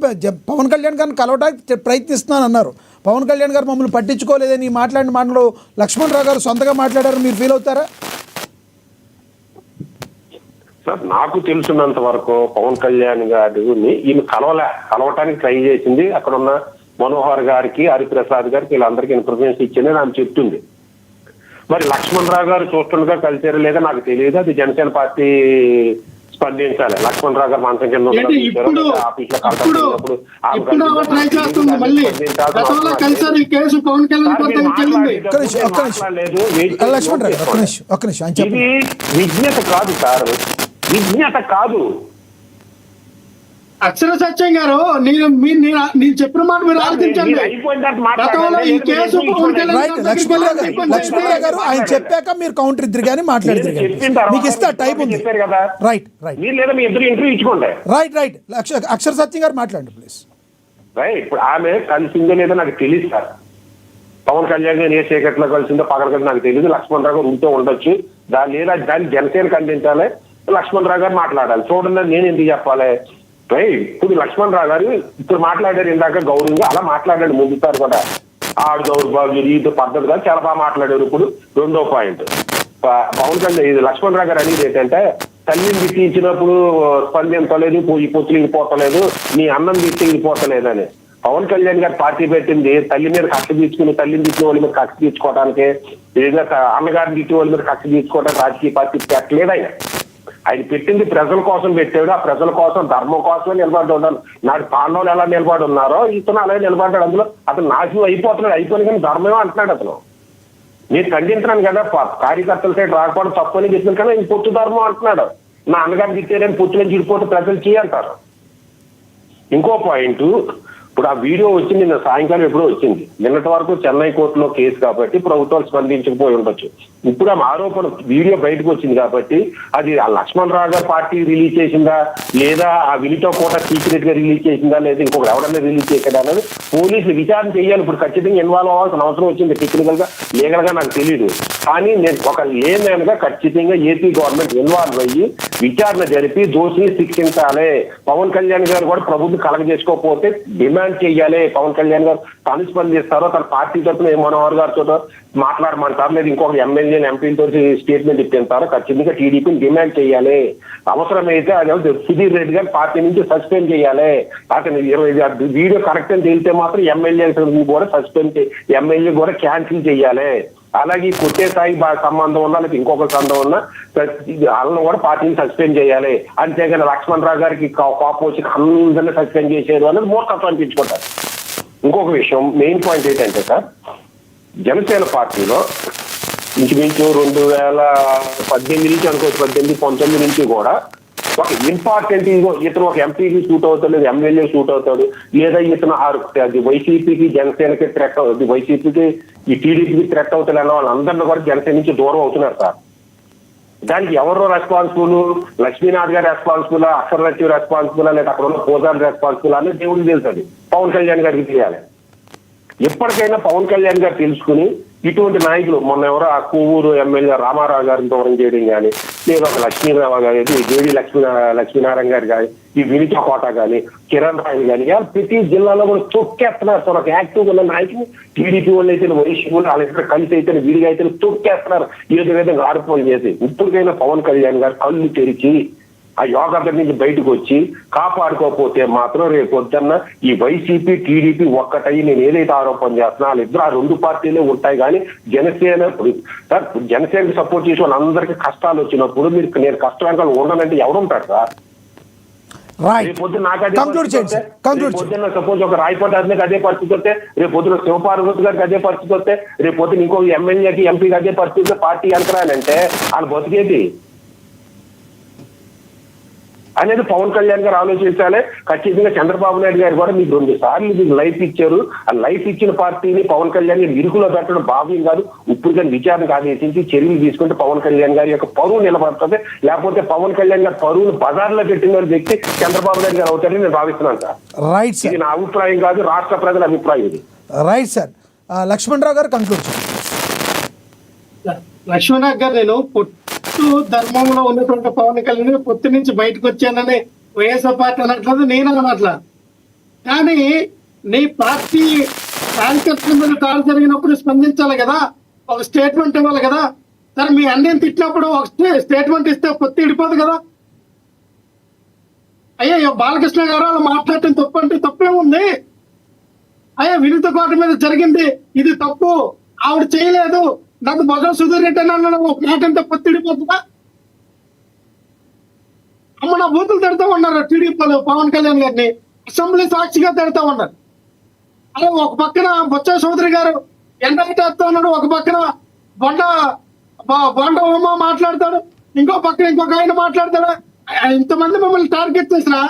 పవన్ కళ్యాణ్ గారిని కలవడానికి ప్రయత్నిస్తున్నాను అన్నారు. పవన్ కళ్యాణ్ గారు మమ్మల్ని పట్టించుకోలేదని మాట్లాడిన మాటలు లక్ష్మణరావు గారు సొంతగా మాట్లాడారు. మీరు ఫీల్ అవుతారా? సార్, నాకు తెలుసున్నంత వరకు పవన్ కళ్యాణ్ గారిని ఈమె కలవటానికి ట్రై చేసింది. అక్కడ ఉన్న మనోహర్ గారికి, హరిప్రసాద్ గారికి, వీళ్ళందరికీ ఇన్ఫర్మేషన్ ఇచ్చింది ఆమె చెప్తుంది. మరి లక్ష్మణరావు గారు చూస్తుండగా కలిసారు లేదా నాకు తెలియదు. అది జనసేన పార్టీ స్పందించాలి. లక్ష్మణరావు గారు మనసం కింద ఇది విజ్ఞత కాదు సార్, విజ్ఞత కాదు. అక్షర సత్యం గారు, నేను చెప్పిన మాట మీరు ఆలోచించండి. లక్ష్మణరావు గారు ఆయన చెప్పాక మీరు కౌంటర్ ఇద్దరు కానీ మాట్లాడిద్దరు మీకు ఇస్తా టైం ఉంది. రైట్ రైట్ లేదా మీ ఇద్దరు ఇంటర్వ్యూ ఇచ్చుకోండి. రైట్ రైట్ అక్షర సత్యం గారు మాట్లాడండి ప్లీజ్. రైట్, ఇప్పుడు ఆమె కలిసిందో లేదో నాకు తెలియదు సార్. పవన్ కళ్యాణ్ గారు ఏ చీకట్లో కలిసిందో పక్కన కలిసి నాకు తెలియదు. లక్ష్మణరావు గారు ఉంటూ ఉండొచ్చు. దాన్ని జనసేన ఖండించాలి, లక్ష్మణరావు గారు మాట్లాడాలి. చూడండి, నేను ఎందుకు చెప్పాలి? ఇప్పుడు లక్ష్మణరావు గారు ఇప్పుడు మాట్లాడారు ఇందాక గౌరవంగా, అలా మాట్లాడాడు ముందుసారి కూడా. ఆడు దౌర్భాగ్యుడు, ఇది పద్ధతి కాదు, చాలా బాగా మాట్లాడారు. ఇప్పుడు రెండో పాయింట్, పవన్ కళ్యాణ్ ఇది లక్ష్మణరావు గారు అనేది ఏంటంటే, తల్లిని తిట్టించినప్పుడు స్పందించలేదు, ఈ పొత్తులు ఇగిపోతలేదు, నీ అన్నం తిట్టి ఇగిపోతలేదని. పవన్ కళ్యాణ్ గారు పార్టీ పెట్టింది తల్లి మీద కక్ష తీర్చుకుని, తల్లిని తిట్టిన వాళ్ళ మీద కక్ష తీర్చుకోవడానికి, లేదా అన్నగారిని తిట్టిన వాళ్ళ మీద కక్ష తీర్చుకోవడానికి రాజకీయ పార్టీ పెట్టలేదు. ఆయన పెట్టింది ప్రజల కోసం పెట్టాడు. ఆ ప్రజల కోసం, ధర్మం కోసమే నిలబడి ఉన్నాను. నాడు పాండవులు ఎలా నిలబడి ఉన్నారో ఇతను అలాగే నిలబడ్డాడు. అందులో అతను నాశనం అయిపోతున్నాడు, అయిపోయింది, కానీ ధర్మమే అంటున్నాడు అతను. నేను ఖండించినాను కదా, కార్యకర్తల సైడ్ రాకపోవడం తప్పు అని చెప్పిన కదా, ఈ పొత్తు ధర్మం అంటున్నాడు. నా అన్నగారిని తిట్టారని పొత్తులను చిడిపోతే ప్రజలు చేయంటారు. ఇంకో పాయింట్, ఇప్పుడు ఆ వీడియో వచ్చింది నిన్న సాయంకాలం ఎప్పుడో వచ్చింది. నిన్నటి వరకు చెన్నై కోర్టులో కేసు కాబట్టి ప్రభుత్వాలు స్పందించకపోయి ఉండొచ్చు. ఇప్పుడు ఆ ఆరోపణ వీడియో బయటకు వచ్చింది కాబట్టి అది ఆ లక్ష్మణరావు గారు పార్టీ రిలీజ్ చేసిందా, లేదా ఆ వినితో కోట సీక్రెట్ గా రిలీజ్ చేసిందా, లేదా ఇంకొక ఎవరన్నా రిలీజ్ చేసాడా అనేది పోలీసులు విచారణ చేయాలి. ఇప్పుడు ఖచ్చితంగా ఇన్వాల్వ్ అవ్వాల్సిన అవసరం వచ్చింది. టెక్నికల్ గా, లీగల్ గా నాకు తెలియదు. కానీ నేను ఒక లేనగా ఖచ్చితంగా ఏపీ గవర్నమెంట్ ఇన్వాల్వ్ అయ్యి విచారణ జరిపి దోషిని శిక్షించాలి. పవన్ కళ్యాణ్ గారు కూడా ప్రభుత్వం కలగజేసుకోకపోతే డిమాండ్ చెయ్యాలి. పవన్ కళ్యాణ్ గారు తాను స్పందిస్తారో, తన పార్టీ తరఫున ఏ మనోహర్ గారితో మాట్లాడమంటారు, లేదా ఇంకొక ఎమ్మెల్యే ఎంపీలతో స్టేట్మెంట్ ఇప్పించారో ఖచ్చితంగా టీడీపీని డిమాండ్ చేయాలి. అవసరమైతే అది సుధీర్ రెడ్డి గారు పార్టీ నుంచి సస్పెండ్ చేయాలి. అతను వీడియో కరెక్ట్ అని తేలితే మాత్రం ఎమ్మెల్యే కూడా సస్పెండ్, ఎమ్మెల్యే కూడా క్యాన్సిల్ చేయాలి. అలాగే కొట్టే స్థాయి సంబంధం ఉన్నా, లేదా ఇంకొక సంబంధం ఉన్నా వాళ్ళని కూడా పార్టీని సస్పెండ్ చేయాలి. అంతేగాని లక్ష్మణరావు గారికి కోపం వచ్చి అందరినీ సస్పెండ్ చేసేది అనేది మూర్ఖత్వం అనిపించుకుంటారు. ఇంకొక విషయం, మెయిన్ పాయింట్ ఏంటంటే సార్, జనసేన పార్టీలో ఇంచుమించు 2018 నుంచి అనుకోవచ్చు, 18-19 నుంచి కూడా ఒక ఇంపార్టెంట్ ఇతను ఒక ఎంపీకి సూట్ అవుతాడు, లేదా ఎమ్మెల్యే సూట్ అవుతాడు, లేదా ఇతను అది వైసీపీకి జనసేనకి థ్రెట్ అవుతుంది, వైసీపీకి ఈ టీడీపీకి థ్రెట్ అవుతాడు అన్న వాళ్ళందరినీ కూడా జనసేన నుంచి దూరం అవుతున్నారు సార్. దానికి ఎవరు రెస్పాన్సిబుల్? లక్ష్మీనాథ్ గారు రెస్పాన్సిబుల్, అక్షర లక్ష్మి రెస్పాన్సిబుల్, లేదా అక్కడ ఉన్న పూజారి రెస్పాన్సిబుల్ అని దేవుడికి తెలుస్తుంది. పవన్ కళ్యాణ్ గారికి తెలియాలి. ఎప్పటికైనా పవన్ కళ్యాణ్ గారు తెలుసుకుని ఇటువంటి నాయకులు, మొన్న ఎవరో ఆ కొవ్వూరు ఎమ్మెల్యే రామారావు గారిని దూరం చేయడం కానీ, లేదా ఒక లక్ష్మీరావు గారి జేడి లక్ష్మీనారాయణ గారు కానీ, ఈ వినిత కోట కానీ, కిరణ్ రాయ్ కానీ, ప్రతి జిల్లాలో కూడా తొక్కేస్తున్నారు. సార్ ఒక యాక్టివ్ ఉన్న నాయకులు టీడీపీ వాళ్ళు అయితే, వైసీపీ వాళ్ళు వాళ్ళిద్దరు కలిసి అయితే విడిగా అయితే తొక్కేస్తున్నారు ఏదో విధంగా ఆరోపణలు చేసి. ఇప్పటికైనా పవన్ కళ్యాణ్ గారు కళ్ళు తెరిచి ఆ యోగా నుంచి బయటకు వచ్చి కాపాడుకోకపోతే మాత్రం రేపు పొద్దున్న ఈ వైసీపీ టీడీపీ ఒక్కటై నేను ఏదైతే ఆరోపణ చేస్తున్నా వాళ్ళిద్దరు ఆ రెండు పార్టీలే ఉంటాయి. కానీ జనసేన సార్, జనసేనకి సపోర్ట్ చేసి వాళ్ళందరికీ కష్టాలు వచ్చినప్పుడు నేను కష్టం వెనకాల ఉండనంటే ఎవరుంటారు సార్? రేపు పొద్దున్న నాకు అదే పొద్దున్న సపోజ్ ఒక రాయపాటి అధినేకి అదే పరిస్థితి వస్తే, రేపు పొద్దున శివపార్వతి గారికి అదే పరిస్థితి వస్తే, రేపు పొద్దున ఇంకో ఎమ్మెల్యేకి ఎంపీకి అదే పరిస్థితి వస్తే పార్టీ వెనకరానంటే వాళ్ళు బతికేది అనేది పవన్ కళ్యాణ్ గారు ఆలోచించాలి. ఖచ్చితంగా చంద్రబాబు నాయుడు గారు కూడా మీకు 2 సార్లు మీకు లైఫ్ ఇచ్చారు. ఆ లైఫ్ ఇచ్చిన పార్టీని పవన్ కళ్యాణ్ గారు ఇరుకులో పెట్టడం భావ్యం కాదు. ఇప్పుడు కానీ విచారణకు ఆదేశించి చర్యలు తీసుకుంటే పవన్ కళ్యాణ్ గారి యొక్క పరువు నిలబడుతుంది. లేకపోతే పవన్ కళ్యాణ్ గారి పరువును బజార్లో పెట్టిన వ్యక్తి చంద్రబాబు నాయుడు గారు అవుతారని నేను భావిస్తున్నాను సార్. రైట్ సార్, ఇది నా అభిప్రాయం కాదు, రాష్ట్ర ప్రజల అభిప్రాయం ఇది. Right sir. లక్ష్మణరావు గారు కంక్లూడ్ చేయండి. లక్ష్మణ్ గారు, నేను ధర్మంలో ఉన్నటువంటి పవన్ కళ్యాణ్ పొత్తు నుంచి బయటకు వచ్చానని వైఎస్ఆర్ పార్టీ అనట్లేదు, నేను అనట్లా. కానీ నీ పార్టీ కార్యకర్తల మీద దాడి జరిగినప్పుడు స్పందించాలి కదా, ఒక స్టేట్మెంట్ ఇవ్వాలి కదా. సరే, మీ అన్నయ్యని తిట్టినప్పుడు ఒక స్టేట్మెంట్ ఇస్తే పొత్తు ఇడిపోదు కదా. అయ్యా బాలకృష్ణ గారు అలా మాట్లాడటం తప్పు అంటే తప్పేముంది? అయ్యా వినిత కోట మీద జరిగింది ఇది తప్పు, ఆవిడ చేయలేదు, నాకు భగవత్ సుధీర్ రెడ్డి అన్న ఒక మాట అంతా పొత్తిడిపోతుందా? అమ్మ నా బూతులు తిడతా ఉన్నారు టీడీపీలో పవన్ కళ్యాణ్ గారిని, అసెంబ్లీ సాక్షిగా తిడతా ఉన్నారు. అలా ఒక పక్కన బొత్స చౌదరి గారు ఎండగట్టేస్తా ఉన్నాడు, ఒక పక్కన బొండ ఉమా మాట్లాడతాడు, ఇంకో పక్కన ఇంకొక ఆయన మాట్లాడతాడు. ఇంతమంది మమ్మల్ని టార్గెట్ చేసినా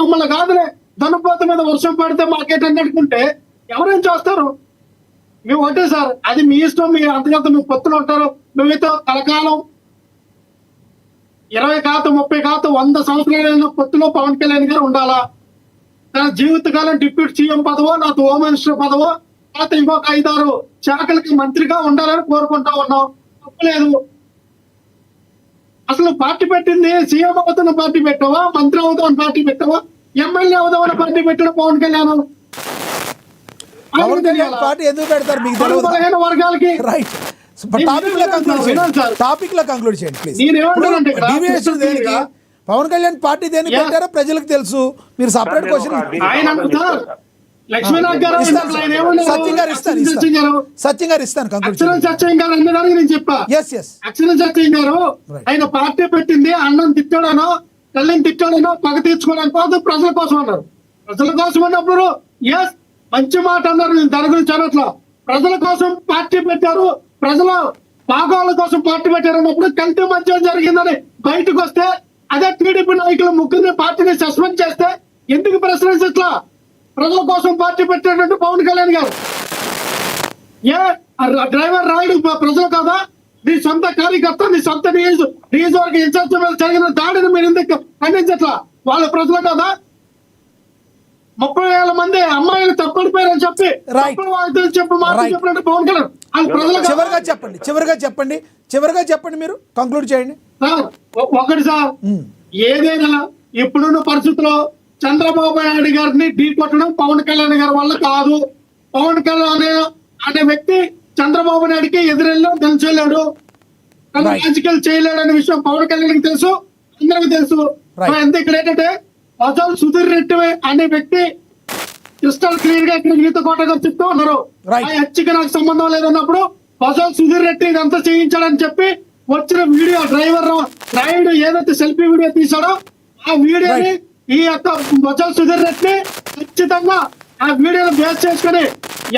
మమ్మల్ని కాదులే, ధనుపోత మీద వర్షం పడితే మాకేటని అనుకుంటే ఎవరేం చేస్తారు? మేము ఒకటే సార్, అది మీ ఇష్టం, మీ అంతకంత మీ పొత్తులు ఉంటారు, మేమైతే కలకాలం 20 కాదు 30 కాదు 100 సంవత్సరాలైన పొత్తులో పవన్ కళ్యాణ్ గారు ఉండాలా. తన జీవితకాలం డిప్యూటీ సీఎం పదవో, నాకు హోమ్ మినిస్టర్ పదవో, లేకపోతే ఇంకొక 5-6 శాఖలకి మంత్రిగా ఉండాలని కోరుకుంటా ఉన్నాం. తప్పలేదు. అసలు పార్టీ పెట్టింది సీఎం అవుతున్న పార్టీ పెట్టావా, మంత్రి అవుతామని పార్టీ పెట్టావా, ఎమ్మెల్యే అవుదామని పార్టీ పెట్టడం పవన్ కళ్యాణ్. పార్టీ ఎందుకు పెడతారు మీకు తెలియదు. వర్గాలకి రైట్. టాపిక్ లో కంక్లూడ్ చేయండి ప్లీజ్. డీవియేషన్ దేనికి? పవన్ కళ్యాణ్ పార్టీ దేనికి పెట్టారో ప్రజలకు తెలుసు. మీరు సపరేట్ క్వశ్చన్ లక్ష్మీనాథ్ గారు సత్యం గారు ఇస్తాను కంక్లూడ్ సత్యం గారు అన్నదానికి నేను చెప్పా. అక్షర సత్యం గారు ఆయన పార్టీ పెట్టింది అన్నం తిట్టాడనో తల్లిని తిట్టాడనో పగ తీర్చుకోవడానికి కాదు, ప్రజల కోసం అన్నారు. ప్రజల కోసం అన్నప్పుడు ఎస్ మంచి మాట అన్నారు, నేను దాని గురించి అనట్లా. ప్రజల కోసం పార్టీ పెట్టారు, ప్రజల భాగాల కోసం పార్టీ పెట్టారు అన్నప్పుడు కంటి మధ్య జరిగిందని బయటకు వస్తే, అదే టీడీపీ నాయకులు 3 పార్టీని సస్పెండ్ చేస్తే ఎందుకు ప్రశ్నించట్లా? ప్రజల కోసం పార్టీ పెట్టేటట్టు పవన్ కళ్యాణ్ గారు డ్రైవర్ రాయుడు ప్రజలు కాదా? నీ సొంత కార్యకర్త, నీ సొంత నియోజకవర్గ ఇన్ఛార్జ్ మీద జరిగిన దాడిని మీరు ఎందుకు ఖండించట్లా? వాళ్ళ ప్రజలు కాదా? 30,000 మంది అమ్మాయిలు తప్పడిపోయారని చెప్పి చెప్పినట్టు పవన్ కళ్యాణ్ చివరిగా చెప్పండి మీరు కంక్లూడ్ చేయండి సార్. ఒకటి సార్, ఏదైనా ఇప్పుడున్న పరిస్థితుల్లో చంద్రబాబు నాయుడు గారిని ఢీ కొట్టడం పవన్ కళ్యాణ్ గారి వల్ల కాదు. పవన్ కళ్యాణ్ అనే వ్యక్తి చంద్రబాబు నాయుడికి ఎదురెళ్ళి తెలిసేలేడు, రాజకీయాలు చేయలేడు అనే విషయం పవన్ కళ్యాణ్కి తెలుసు, అందరికి తెలుసు. ఎంత ఇక్కడ ఏంటంటే భగవత్ సుధీర్ రెడ్డి అనే వ్యక్తి క్రిస్టల్ క్లియర్ గా ఇక్కడ వినిత కోట గారు చెప్తూ ఉన్నారు. ఆ హత్యకి నాకు సంబంధం లేదన్నప్పుడు భగవత్ సుధీర్ రెడ్డి ఇదంతా చేయించాడని చెప్పి వచ్చిన వీడియో డ్రైవర్ రాయుడు ఏదైతే సెల్ఫీ వీడియో తీసాడో ఆ వీడియోని ఈ యొక్క భగవత్ సుధీర్ రెడ్డి ఖచ్చితంగా ఆ వీడియోను బేస్ చేసుకుని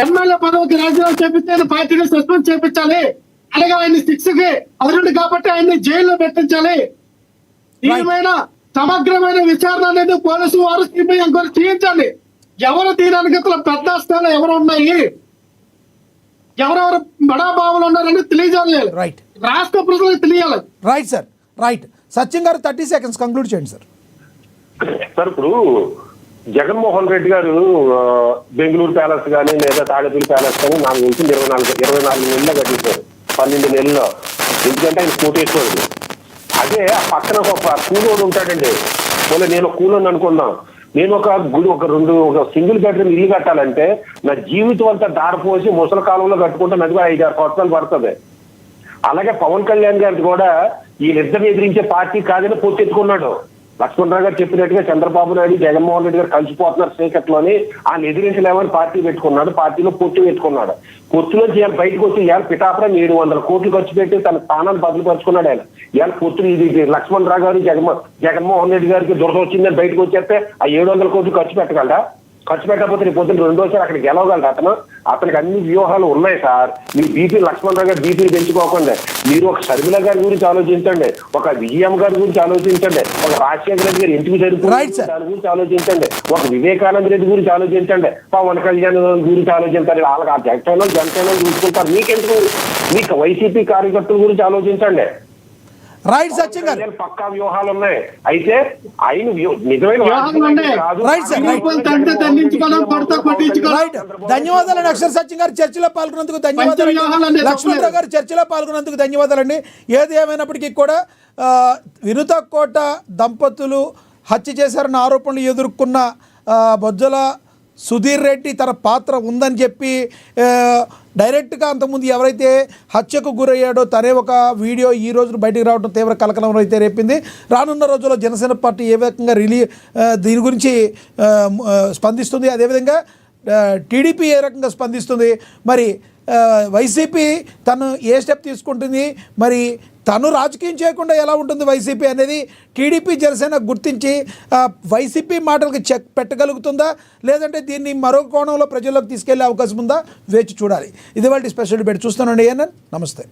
ఎమ్మెల్యే పదవికి రాజీనామా చేపిస్తే పార్టీని సస్పెండ్ చేయించాలి. అలాగే ఆయన 6కి అర్హుడు కాబట్టి ఆయన్ని జైల్లో పెట్టించాలి. దీనిపైన సమగ్రమైన విచారణ అనేది పోలీసు వారు సిబిఐ ఎంక్వైరీ చేయించండి. ఎవరు దీని అనుగతుల పెద్ద స్థాయిలో ఎవరు ఉన్నాయి, ఎవరెవరు బడాబాబులు ఉన్నారని తెలియజేయాలి. రాష్ట్ర ప్రజలకు తెలియాలి. Right sir, right. సత్యం గారు 30 seconds కంక్లూడ్ చేయండి సార్. సార్ ఇప్పుడు జగన్మోహన్ రెడ్డి గారు బెంగళూరు ప్యాలెస్ కానీ లేదా తాడేపల్లి ప్యాలెస్ కానీ నాకు తెలిసి 24 నెలల్లో కట్టించారు, 12 నెలల్లో. ఎందుకంటే ఆయన కోటేశ్వరుడు. అదే ఆ పక్కన ఒక కూలోడు ఉంటాడండి. పోలే నేను కూలోని అనుకున్నాం, నేను ఒక సింగిల్ బెడ్రూమ్ ఇల్లు కట్టాలంటే నా జీవితం అంతా దారిపోసి ముసలి కాలంలో కట్టుకుంటే నాకు 5-6 సంవత్సరాలు పడుతుంది. అలాగే పవన్ కళ్యాణ్ గారికి కూడా వీళ్ళిద్దరిని ఎదిరించే పార్టీ కాదని పొత్తెత్తుకున్నాడు. లక్ష్మణరావు గారు చెప్పినట్టుగా చంద్రబాబు నాయుడు జగన్మోహన్ రెడ్డి గారు కలిసిపోతున్నారు చీకట్లోని. ఆయన ఎదిరించలేమని పార్టీ పెట్టుకున్నాడు, పార్టీలో పొత్తు పెట్టుకున్నాడు. పొత్తులోంచి ఇవాళ బయటకు వచ్చి ఇవాళ పిఠాపురం 700 కోట్లు ఖర్చు పెట్టి తన స్థానాన్ని బదులుపరుచుకున్నాడు ఆయన. ఇవాళ పొత్తులు ఇది లక్ష్మణరావు గారు జగన్మోహన్ రెడ్డి గారికి దురద వచ్చిందని బయటకు వచ్చేస్తే ఆ 700 కోట్లు ఖర్చు పెట్టగలరా? ఖర్చు పెట్టకపోతే రేపు పొద్దున్న రెండోసారి అక్కడ గెలవగలరు. అతనికి అన్ని వ్యూహాలు ఉన్నాయి సార్. మీరు బీపీ లక్ష్మణరావు గారు బీపీని పెంచుకోకండి. మీరు ఒక షర్మిల గారి గురించి ఆలోచించండి, ఒక విజయం గారి గురించి ఆలోచించండి, ఒక రాజశేఖర రెడ్డి గారు ఎందుకు జరుగుతుంది దాని గురించి ఆలోచించండి, ఒక వివేకానంద రెడ్డి గురించి ఆలోచించండి, పవన్ కళ్యాణ్ గురించి ఆలోచించండి. వాళ్ళకి ఆ జనసేన చూసుకుంటారు. మీకెందుకు? మీకు వైసీపీ కార్యకర్తల గురించి ఆలోచించండి. రైట్ సత్యం గారు, పక్కా వ్యూహాలు ఉన్నాయి. అయితే ఆయన నిజమైన రైట్. ధన్యవాదాలండి అక్షర్ సత్యం గారు, చర్చలో పాల్గొన్నందుకు ధన్యవాదాలు. లక్ష్మణరావు గారు చర్చలో పాల్గొన్నందుకు ధన్యవాదాలండి. ఏది ఏమైనప్పటికీ కూడా వినుత కోట దంపతులు హత్య చేశారన్న ఆరోపణలు ఎదుర్కొన్న బొజ్జల సుధీర్ రెడ్డి తన పాత్ర ఉందని చెప్పి డైరెక్ట్గా అంతకుముందు ఎవరైతే హత్యకు గురయ్యాడో తనే ఒక వీడియో ఈ రోజున బయటకు రావడం తీవ్ర కలకలం అయితే రేపింది. రానున్న రోజుల్లో జనసేన పార్టీ ఏ విధంగా దీని గురించి స్పందిస్తుంది, అదేవిధంగా టీడీపీ ఏ రకంగా స్పందిస్తుంది, మరి వైసీపీ తను ఏ స్టెప్ తీసుకుంటుంది, మరి తను రాజకీయం చేయకుండా ఎలా ఉంటుంది వైసీపీ అనేది టీడీపీ జనసేన గుర్తించి వైసీపీ మాటలకు చెక్ పెట్టగలుగుతుందా, లేదంటే దీన్ని మరో కోణంలో ప్రజల్లోకి తీసుకెళ్లే అవకాశం ఉందా వేచి చూడాలి. ఇది వాళ్ళ స్పెషల్ డిబేట్. చూస్తానండి. నమస్తే.